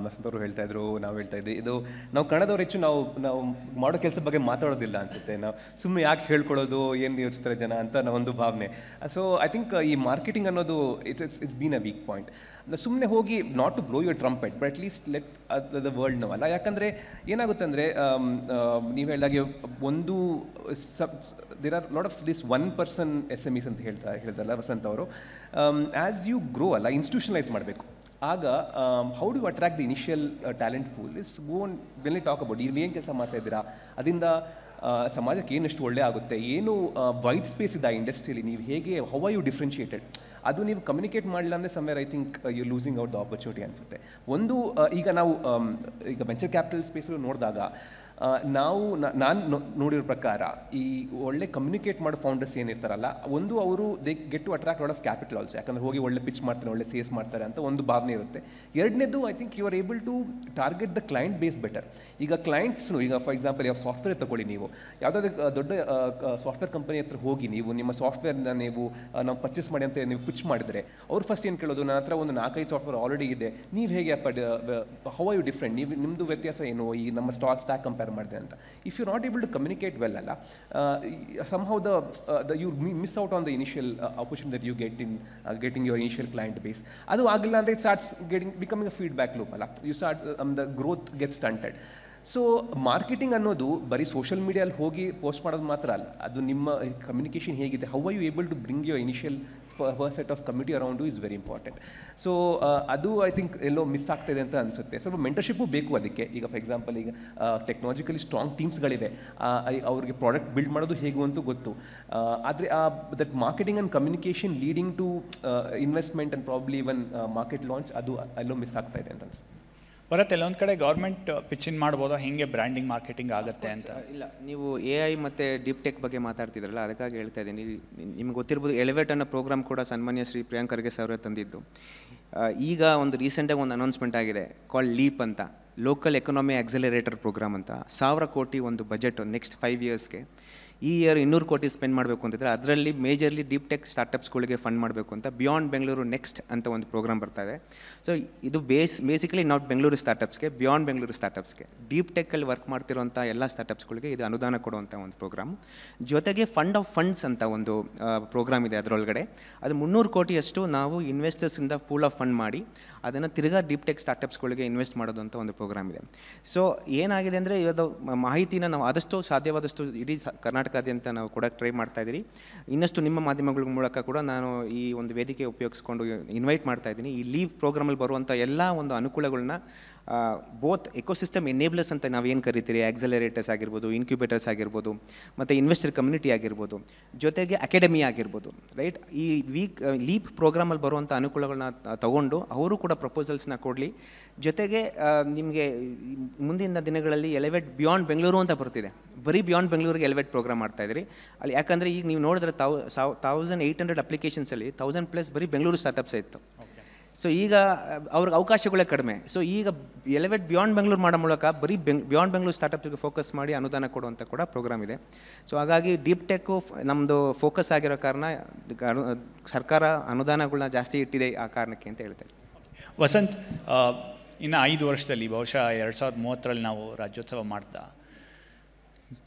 ವಸಂತ್ ಅವರು ಹೇಳ್ತಾ ಇದ್ರು, ನಾವು ಹೇಳ್ತಾ ಇದ್ವಿ, ಇದು ನಾವು ಕನ್ನಡದವ್ರು ಹೆಚ್ಚು ನಾವು ಮಾಡೋ ಕೆಲಸ ಬಗ್ಗೆ ಮಾತಾಡೋದಿಲ್ಲ ಅನ್ಸುತ್ತೆ. ನಾವು ಸುಮ್ಮನೆ ಯಾಕೆ ಹೇಳ್ಕೊಳ್ಳೋದು, ಏನು ಯೋಚಿಸ್ತಾರೆ ಜನ ಅಂತ ನಾವೊಂದು ಭಾವನೆ. ಸೊ ಐ ಥಿಂಕ್ ಈ ಮಾರ್ಕೆಟಿಂಗ್ ಅನ್ನೋದು it's been a weak point. ಸುಮ್ಮನೆ ಹೋಗಿ not to blow your trumpet, but at least let the world know ಅಲ್ಲ. ಯಾಕಂದರೆ ಏನಾಗುತ್ತೆ ಅಂದರೆ, ನೀವು ಹೇಳಿದಾಗೆ ಒಂದು there are lot of this 1% SMEs ಅಂತ ಹೇಳ್ತಾರಲ್ಲ ವಸಂತ್ ಅವರು. ಆ್ಯಸ್ ಯು ಗ್ರೋ ಅಲ್ಲ, ಇನ್ಸ್ಟಿಟ್ಯೂಷನಲೈಸ್ ಮಾಡಬೇಕು. ಆಗ how do attract the initial talent pool is go on when talk about ನೀವು ಏನು ಕೆಲಸ ಮಾಡ್ತಾ ಇದ್ದೀರಾ, ಅದರಿಂದ ಸಮಾಜಕ್ಕೆ ಏನಷ್ಟು ಒಳ್ಳೆ ಆಗುತ್ತೆ, ಏನು ವೈಡ್ ಸ್ಪೇಸ್ ಇದೆ ಆ ಇಂಡಸ್ಟ್ರಿಯಲ್ಲಿ, ನೀವು ಹೇಗೆ ಹೌ ಆರ್ ಯು ಡಿಫ್ರೆನ್ಷಿಯೇಟೆಡ್, ಅದು ನೀವು ಕಮ್ಯುನಿಕೇಟ್ ಮಾಡಲಿಲ್ಲ ಅಂದರೆ somewhere I think you losing out the opportunity ಅನಿಸುತ್ತೆ. ಒಂದು ಈಗ ನಾವು ಈಗ ವೆಂಚರ್ ಕ್ಯಾಪಿಟಲ್ ಸ್ಪೇಸಲ್ಲಿ ನೋಡಿದಾಗ ನಾನು ನೋಡಿರೋ ಪ್ರಕಾರ ಈ ಒಳ್ಳೆ ಕಮ್ಯುನಿಕೇಟ್ ಮಾಡೋ ಫೌಂಡರ್ಸ್ ಏನಿರ್ತಾರಲ್ಲ, ಒಂದು ಅವರು they get to attract lot of capital also, ಯಾಕಂದರೆ ಹೋಗಿ ಒಳ್ಳೆ ಪಿಚ್ ಮಾಡ್ತಾರೆ, ಒಳ್ಳೆ ಸೇಲ್ಸ್ ಮಾಡ್ತಾರೆ ಅಂತ ಒಂದು ಭಾವನೆ ಇರುತ್ತೆ. ಎರಡನೇದು, I think you are able to target the client base better. ಈಗ ಕ್ಲೈಂಟ್ಸ್ನು, ಈಗ ಫಾರ್ ಎಕ್ಸಾಂಪಲ್ ಯಾವ ಸಾಫ್ಟ್ವೇರ್ ತಗೊಳ್ಳಿ, ನೀವು ಯಾವುದಾದ್ರು ದೊಡ್ಡ ಸಾಫ್ಟ್ವೇರ್ ಕಂಪನಿ ಹತ್ರ ಹೋಗಿ ನೀವು ನಿಮ್ಮ ಸಾಫ್ಟ್ವೇರ್ನ ನೀವು ನಾವು ಪರ್ಚೇಸ್ ಮಾಡಿ ಅಂತ ನೀವು ಪಿಚ್ ಮಾಡಿದರೆ, ಅವ್ರು ಫಸ್ಟ್ ಏನು ಕೇಳೋದು, ನನ್ನ ಹತ್ರ ಒಂದು 4-5 ಸಾಫ್ಟ್ವೇರ್ ಆಲ್ರೆಡಿ ಇದೆ, ನೀವು ಹೇಗೆ ಹೌ ಆರ್ ಯು ಡಿಫ್ರೆಂಟ್, ನಿಮ್ಮದು ವ್ಯತ್ಯಾಸ ಏನು ಈ ನಮ್ಮ ಸ್ಟಾಕ್ ಕಂಪೇರ್ ಮಾಡಿದೆ ಅಂತ. If you not able to communicate well ಅಲ್ಲ, somehow you miss out on the initial opportunity that you get in getting your initial client base. ಅದು ಆಗಿಲ್ಲ ಅಂದರೆ it starts becoming a feedback loop ಅಲ್ಲ, you start the growth gets stunted. So marketing ಅನ್ನೋದು ಬರೀ social ಮೀಡಿಯಲ್ಲಿ ಹೋಗಿ post ಮಾಡೋದು ಮಾತ್ರ ಅಲ್ಲ, ಅದು ನಿಮ್ಮ ಕಮ್ಯುನಿಕೇಷನ್ ಹೇಗಿದೆ, how are you able to bring your initial first set of community around is very important. So ಅದು ಐ ಥಿಂಕ್ ಎಲ್ಲೋ ಮಿಸ್ ಆಗ್ತಾಯಿದೆ ಅಂತ ಅನಿಸುತ್ತೆ. ಸ್ವಲ್ಪ ಮೆಂಟರ್ಶಿಪ್ಪು ಬೇಕು ಅದಕ್ಕೆ. ಈಗ ಫಾರ್ ಎಕ್ಸಾಂಪಲ್, ಈಗ ಟೆಕ್ನಾಲಜಿಕಲಿ ಸ್ಟ್ರಾಂಗ್ ಟೀಮ್ಸ್ಗಳಿವೆ, ಅವ್ರಿಗೆ ಪ್ರಾಡಕ್ಟ್ ಬಿಲ್ಡ್ ಮಾಡೋದು ಹೇಗೂ ಅಂತೂ ಗೊತ್ತು, ಆದರೆ that marketing and communication leading to investment and probably even market launch, ಅದು ಎಲ್ಲೋ ಮಿಸ್ ಆಗ್ತಾಯಿದೆ ಅಂತ ಅನಿಸುತ್ತೆ. ಬರುತ್ತೆ ಎಲ್ಲೊಂದು ಕಡೆ ಗೌರ್ಮೆಂಟ್ ಪಿಚಿನ್ ಮಾಡ್ಬೋದಾ, ಹೆಂಗೆ ಬ್ರ್ಯಾಂಡಿಂಗ್ ಮಾರ್ಕೆಟಿಂಗ್ ಆಗುತ್ತೆ ಅಂತ? ಇಲ್ಲ, ನೀವು AI ಮತ್ತು ಡೀಪ್ ಟೆಕ್ ಬಗ್ಗೆ ಮಾತಾಡ್ತಿದ್ರಲ್ಲ, ಅದಕ್ಕಾಗಿ ಹೇಳ್ತಾ ಇದ್ದೀನಿ. ನಿಮ್ಗೆ ಗೊತ್ತಿರ್ಬೋದು, ಎಲಿವೇಟ್ ಅನ್ನೋ ಪ್ರೋಗ್ರಾಮ್ ಕೂಡ ಸನ್ಮಾನ್ಯ ಶ್ರೀ ಪ್ರಿಯಾಂಕ್ ಖರ್ಗೆ ಸರ್ ತಂದಿದ್ದು. ಈಗ ಒಂದು ರೀಸೆಂಟಾಗಿ ಒಂದು ಅನೌನ್ಸ್ಮೆಂಟ್ ಆಗಿದೆ, ಕಾಲ್ಡ್ ಲೀಪ್ ಅಂತ, ಲೋಕಲ್ ಎಕನಾಮಿ ಆಕ್ಸಲರೇಟರ್ ಪ್ರೋಗ್ರಾಮ್ ಅಂತ. 1000 ಕೋಟಿ ಒಂದು ಬಜೆಟ್ ನೆಕ್ಸ್ಟ್ 5 ಇಯರ್ಸ್ಗೆ. ಈ ಇಯರ್ 200 ಕೋಟಿ ಸ್ಪೆಂಡ್ ಮಾಡಬೇಕು ಅಂತಿದ್ರೆ, ಅದರಲ್ಲಿ ಮೇಜರ್ಲಿ ಡೀಪ್ ಟೆಕ್ ಸ್ಟಾರ್ಟಪ್ಸ್ಗಳಿಗೆ ಫಂಡ್ ಮಾಡಬೇಕು ಅಂತ ಬಿಯಾಂಡ್ ಬೆಂಗಳೂರು ನೆಕ್ಸ್ಟ್ ಅಂತ ಒಂದು ಪ್ರೋಗ್ರಾಮ್ ಬರ್ತಾ ಇದೆ. ಸೊ ಇದು ಬೇಸಿಕಲಿ ನಾಟ್ ಬೆಂಗಳೂರು ಸ್ಟಾರ್ಟಪ್ಸ್ಗೆ, ಬಿಯಾಂಡ್ ಬೆಂಗಳೂರು ಸ್ಟಾರ್ಟಪ್ಸ್ಗೆ, ಡೀಪ್ ಟೆಕ್ಕಲ್ಲಿ ವರ್ಕ್ ಮಾಡ್ತಿರೋಂಥ ಎಲ್ಲ ಸ್ಟಾರ್ಟಪ್ಸ್ಗಳಿಗೆ ಇದು ಅನುದಾನ ಕೊಡುವಂಥ ಒಂದು ಪ್ರೋಗ್ರಾಮ್. ಜೊತೆಗೆ ಫಂಡ್ ಆಫ್ ಫಂಡ್ಸ್ ಅಂತ ಒಂದು ಪ್ರೋಗ್ರಾಮ್ ಇದೆ ಅದರೊಳಗಡೆ. ಅದು 300 ಕೋಟಿಯಷ್ಟು ನಾವು ಇನ್ವೆಸ್ಟರ್ಸಿಂದ ಪೂಲ್ ಆಫ್ ಫಂಡ್ ಮಾಡಿ ಅದನ್ನು ತಿರ್ಗಾ ಡೀಪ್ ಟೆಕ್ ಸ್ಟಾರ್ಟಪ್ಸ್ಗಳಿಗೆ ಇನ್ವೆಸ್ಟ್ ಮಾಡೋದು ಅಂತ ಒಂದು ಪ್ರೋಗ್ರಾಮ್ ಇದೆ. ಸೊ ಏನಾಗಿದೆ ಅಂದರೆ, ಇವತ್ತು ಮಾಹಿತಿನ ನಾವು ಆದಷ್ಟು ಸಾಧ್ಯವಾದಷ್ಟು ಇಡೀ ಕರ್ನಾಟಕಾದ್ಯಂತ ನಾವು ಕೊಡೋಕ್ಕೆ ಟ್ರೈ ಮಾಡ್ತಾ ಇದ್ದೀವಿ. ಇನ್ನಷ್ಟು ನಿಮ್ಮ ಮಾಧ್ಯಮಗಳ ಮೂಲಕ ಕೂಡ ನಾನು ಈ ಒಂದು ವೇದಿಕೆ ಉಪಯೋಗಿಸ್ಕೊಂಡು ಇನ್ವೈಟ್ ಮಾಡ್ತಾ ಇದ್ದೀನಿ. ಈ ಲೀವ್ ಪ್ರೋಗ್ರಾಮಲ್ಲಿ ಬರುವಂಥ ಎಲ್ಲ ಒಂದು ಅನುಕೂಲಗಳನ್ನ ಬೋತ್ ಎಕೋಸಿಸ್ಟಮ್ ಎನೇಬ್ಲರ್ಸ್ ಅಂತ ನಾವೇನು ಕರಿತೀರಿ, ಆಕ್ಸಲರೇಟರ್ಸ್ ಆಗಿರ್ಬೋದು, ಇನ್ಕ್ಯುಬೇಟರ್ಸ್ ಆಗಿರ್ಬೋದು, ಮತ್ತು ಇನ್ವೆಸ್ಟರ್ ಕಮ್ಯುನಿಟಿ ಆಗಿರ್ಬೋದು, ಜೊತೆಗೆ ಅಕಾಡೆಮಿ ಆಗಿರ್ಬೋದು, ರೈಟ್. ಈ ಲೀಪ್ ಪ್ರೋಗ್ರಾಮಲ್ಲಿ ಬರುವಂಥ ಅನುಕೂಲಗಳನ್ನ ತಗೊಂಡು ಅವರು ಕೂಡ ಪ್ರಪೋಸಲ್ಸ್ನ ಕೊಡಲಿ. ಜೊತೆಗೆ ನಿಮಗೆ ಮುಂದಿನ ದಿನಗಳಲ್ಲಿ ಎಲಿವೇಟ್ ಬಿಯಾಂಡ್ ಬೆಂಗಳೂರು ಅಂತ ಬರ್ತಿದೆ. ಬರೀ ಬಿಯಾಂಡ್ ಬೆಂಗಳೂರಿಗೆ ಎಲಿವೇಟ್ ಪ್ರೋಗ್ರಾಮ್ ಮಾಡ್ತಾಯಿದ್ರಿ ಅಲ್ಲಿ. ಯಾಕಂದರೆ ಈಗ ನೀವು ನೋಡಿದ್ರೆ 1800 ಅಪ್ಲಿಕೇಶನ್ಸಲ್ಲಿ 1000+ ಬರೀ ಬೆಂಗಳೂರು ಸ್ಟಾರ್ಟಪ್ಸ್ ಇತ್ತು. ಸೊ ಈಗ ಅವ್ರಿಗೆ ಅವಕಾಶಗಳೇ ಕಡಿಮೆ. ಸೊ ಈಗ ಎಲಿವೇಟ್ ಬಿಯಾಂಡ್ ಬೆಂಗಳೂರು ಮಾಡೋ ಮೂಲಕ ಬರೀ ಬಿಯಾಂಡ್ ಬೆಂಗಳೂರು ಸ್ಟಾರ್ಟಪ್ಸ್ಗೆ ಫೋಕಸ್ ಮಾಡಿ ಅನುದಾನ ಕೊಡುವಂಥ ಕೂಡ ಪ್ರೋಗ್ರಾಮ್ ಇದೆ. ಸೊ ಹಾಗಾಗಿ ಡೀಪ್ ಟೆಕ್ಕು ನಮ್ಮದು ಫೋಕಸ್ ಆಗಿರೋ ಕಾರಣ ಸರ್ಕಾರ ಅನುದಾನಗಳನ್ನ ಜಾಸ್ತಿ ಇಟ್ಟಿದೆ ಆ ಕಾರಣಕ್ಕೆ ಅಂತ ಹೇಳ್ತೇವೆ. ವಸಂತ್, ಇನ್ನು 5 ವರ್ಷದಲ್ಲಿ ಬಹುಶಃ 2030ರಲ್ಲಿ ನಾವು ರಾಜ್ಯೋತ್ಸವ ಮಾಡ್ತಾ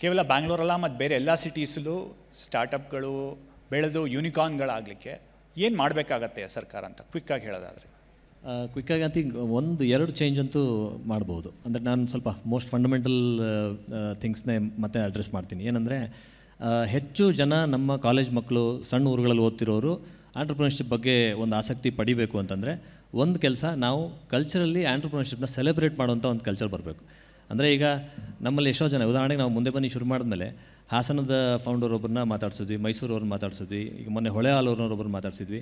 ಕೇವಲ ಬ್ಯಾಂಗ್ಳೂರಲ್ಲ ಮತ್ತು ಬೇರೆ ಎಲ್ಲ ಸಿಟೀಸಲ್ಲೂ ಸ್ಟಾರ್ಟಪ್ಗಳು ಬೆಳೆದು ಯೂನಿಕಾರ್ನ್ಗಳಾಗಲಿಕ್ಕೆ ಏನು ಮಾಡಬೇಕಾಗತ್ತೆ ಸರ್ಕಾರ ಅಂತ ಕ್ವಿಕ್ಕಾಗಿ ಹೇಳೋದಾದರೆ? ಕ್ವಿಕ್ಕಾಗಿ ಅಂತ 1-2 ಚೇಂಜ್ ಅಂತೂ ಮಾಡ್ಬೋದು. ಅಂದರೆ ನಾನು ಸ್ವಲ್ಪ ಮೋಸ್ಟ್ ಫಂಡಮೆಂಟಲ್ ಥಿಂಗ್ಸ್ನೇ ಮತ್ತೆ ಅಡ್ರೆಸ್ ಮಾಡ್ತೀನಿ. ಏನಂದರೆ, ಹೆಚ್ಚು ಜನ ನಮ್ಮ ಕಾಲೇಜ್ ಮಕ್ಕಳು ಸಣ್ಣ ಊರುಗಳಲ್ಲಿ ಓದ್ತಿರೋರು ಆಂಟ್ರಪ್ರಿನರ್ಶಿಪ್ ಬಗ್ಗೆ ಒಂದು ಆಸಕ್ತಿ ಪಡಿಬೇಕು ಅಂತಂದರೆ, ಒಂದು ಕೆಲಸ ನಾವು ಕಲ್ಚರಲ್ಲಿ ಆಂಟ್ರಪ್ರಿನರ್ಶಿಪ್ನ ಸೆಲೆಬ್ರೇಟ್ ಮಾಡುವಂಥ ಒಂದು ಕಲ್ಚರ್ ಬರಬೇಕು. ಅಂದರೆ ಈಗ ನಮ್ಮಲ್ಲಿ ಎಷ್ಟೋ ಜನ, ಉದಾಹರಣೆಗೆ ನಾವು ಮುಂದೆ ಬನ್ನಿ ಶುರು ಮಾಡಿದ್ಮೇಲೆ ಹಾಸನದ ಫೌಂಡರ್ ಒಬ್ಬರನ್ನ ಮಾತಾಡ್ಸಿದ್ವಿ, ಮೈಸೂರವ್ರನ್ನ ಮಾತಾಡ್ಸಿದ್ವಿ, ಈಗ ಮೊನ್ನೆ ಹೊಳೆ ಹಾಲೂರಿನವ್ರೊಬ್ಬರು ಮಾತಾಡ್ಸಿದ್ವಿ.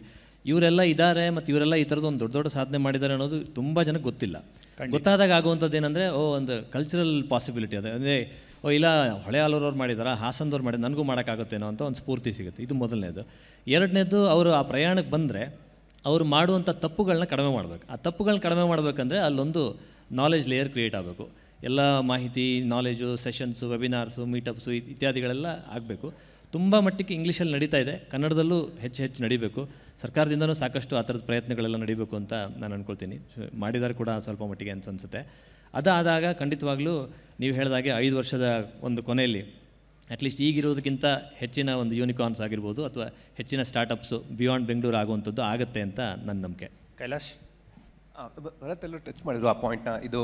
ಇವರೆಲ್ಲ ಇದ್ದಾರೆ ಮತ್ತು ಇವರೆಲ್ಲ ಈ ಥರದ್ದು ಒಂದು ದೊಡ್ಡ ದೊಡ್ಡ ಸಾಧನೆ ಮಾಡಿದ್ದಾರೆ ಅನ್ನೋದು ತುಂಬ ಜನಕ್ಕೆ ಗೊತ್ತಿಲ್ಲ. ಗೊತ್ತಾದಾಗ ಆಗುವಂಥದ್ದು ಏನಂದರೆ, ಒಂದು ಕಲ್ಚರಲ್ ಪಾಸಿಬಿಲಿಟಿ ಅದೇ. ಅಂದರೆ ಇಲ್ಲ, ಹೊಳೆ ಹಾಲೂರವ್ರು ಮಾಡಿದಾರ, ಹಾಸನದವ್ರು ಮಾಡಿದ, ನನಗೂ ಮಾಡೋಕ್ಕಾಗುತ್ತೇನೋ ಅಂತ ಒಂದು ಸ್ಫೂರ್ತಿ ಸಿಗುತ್ತೆ. ಇದು ಮೊದಲನೇದು. ಎರಡನೇದು, ಅವರು ಆ ಪ್ರಯಾಣಕ್ಕೆ ಬಂದರೆ ಅವರು ಮಾಡುವಂಥ ತಪ್ಪುಗಳನ್ನ ಕಡಿಮೆ ಮಾಡಬೇಕು. ಆ ತಪ್ಪುಗಳನ್ನ ಕಡಿಮೆ ಮಾಡಬೇಕಂದ್ರೆ ಅಲ್ಲೊಂದು ನಾಲೆಜ್ ಲೇಯರ್ ಕ್ರಿಯೇಟ್ ಆಗಬೇಕು. ಎಲ್ಲ ಮಾಹಿತಿ, ನಾಲೆಜು, ಸೆಷನ್ಸು, ವೆಬಿನಾರ್ಸು, ಮೀಟಪ್ಸು ಇತ್ಯಾದಿಗಳೆಲ್ಲ ಆಗಬೇಕು. ತುಂಬ ಮಟ್ಟಿಗೆ ಇಂಗ್ಲೀಷಲ್ಲಿ ನಡೀತಾ ಇದೆ, ಕನ್ನಡದಲ್ಲೂ ಹೆಚ್ಚು ನಡೀಬೇಕು. ಸರ್ಕಾರದಿಂದನೂ ಸಾಕಷ್ಟು ಆ ಥರದ ಪ್ರಯತ್ನಗಳೆಲ್ಲ ನಡೀಬೇಕು ಅಂತ ನಾನು ಅಂದ್ಕೊಳ್ತೀನಿ. ಮಾಡಿದ್ದಾರೆ ಕೂಡ ಸ್ವಲ್ಪ ಮಟ್ಟಿಗೆ ಅನಿಸುತ್ತೆ. ಅದಾದಾಗ ಖಂಡಿತವಾಗ್ಲೂ ನೀವು ಹೇಳಿದಾಗೆ 5 ವರ್ಷದ ಒಂದು ಕೊನೆಯಲ್ಲಿ ಅಟ್ಲೀಸ್ಟ್ ಈಗಿರೋದಕ್ಕಿಂತ ಹೆಚ್ಚಿನ ಒಂದು ಯೂನಿಕಾರ್ನ್ಸ್ ಆಗಿರ್ಬೋದು ಅಥವಾ ಹೆಚ್ಚಿನ ಸ್ಟಾರ್ಟಪ್ಸು ಬಿಯಾಂಡ್ ಬೆಂಗಳೂರು ಆಗುವಂಥದ್ದು ಆಗುತ್ತೆ ಅಂತ ನನ್ನ ನಂಬಿಕೆ. ಕೈಲಾಶ್, ಭರತ್ ಟಚ್ ಮಾಡಿದ್ರು ಆ ಪಾಯಿಂಟ್ನ. ಇದು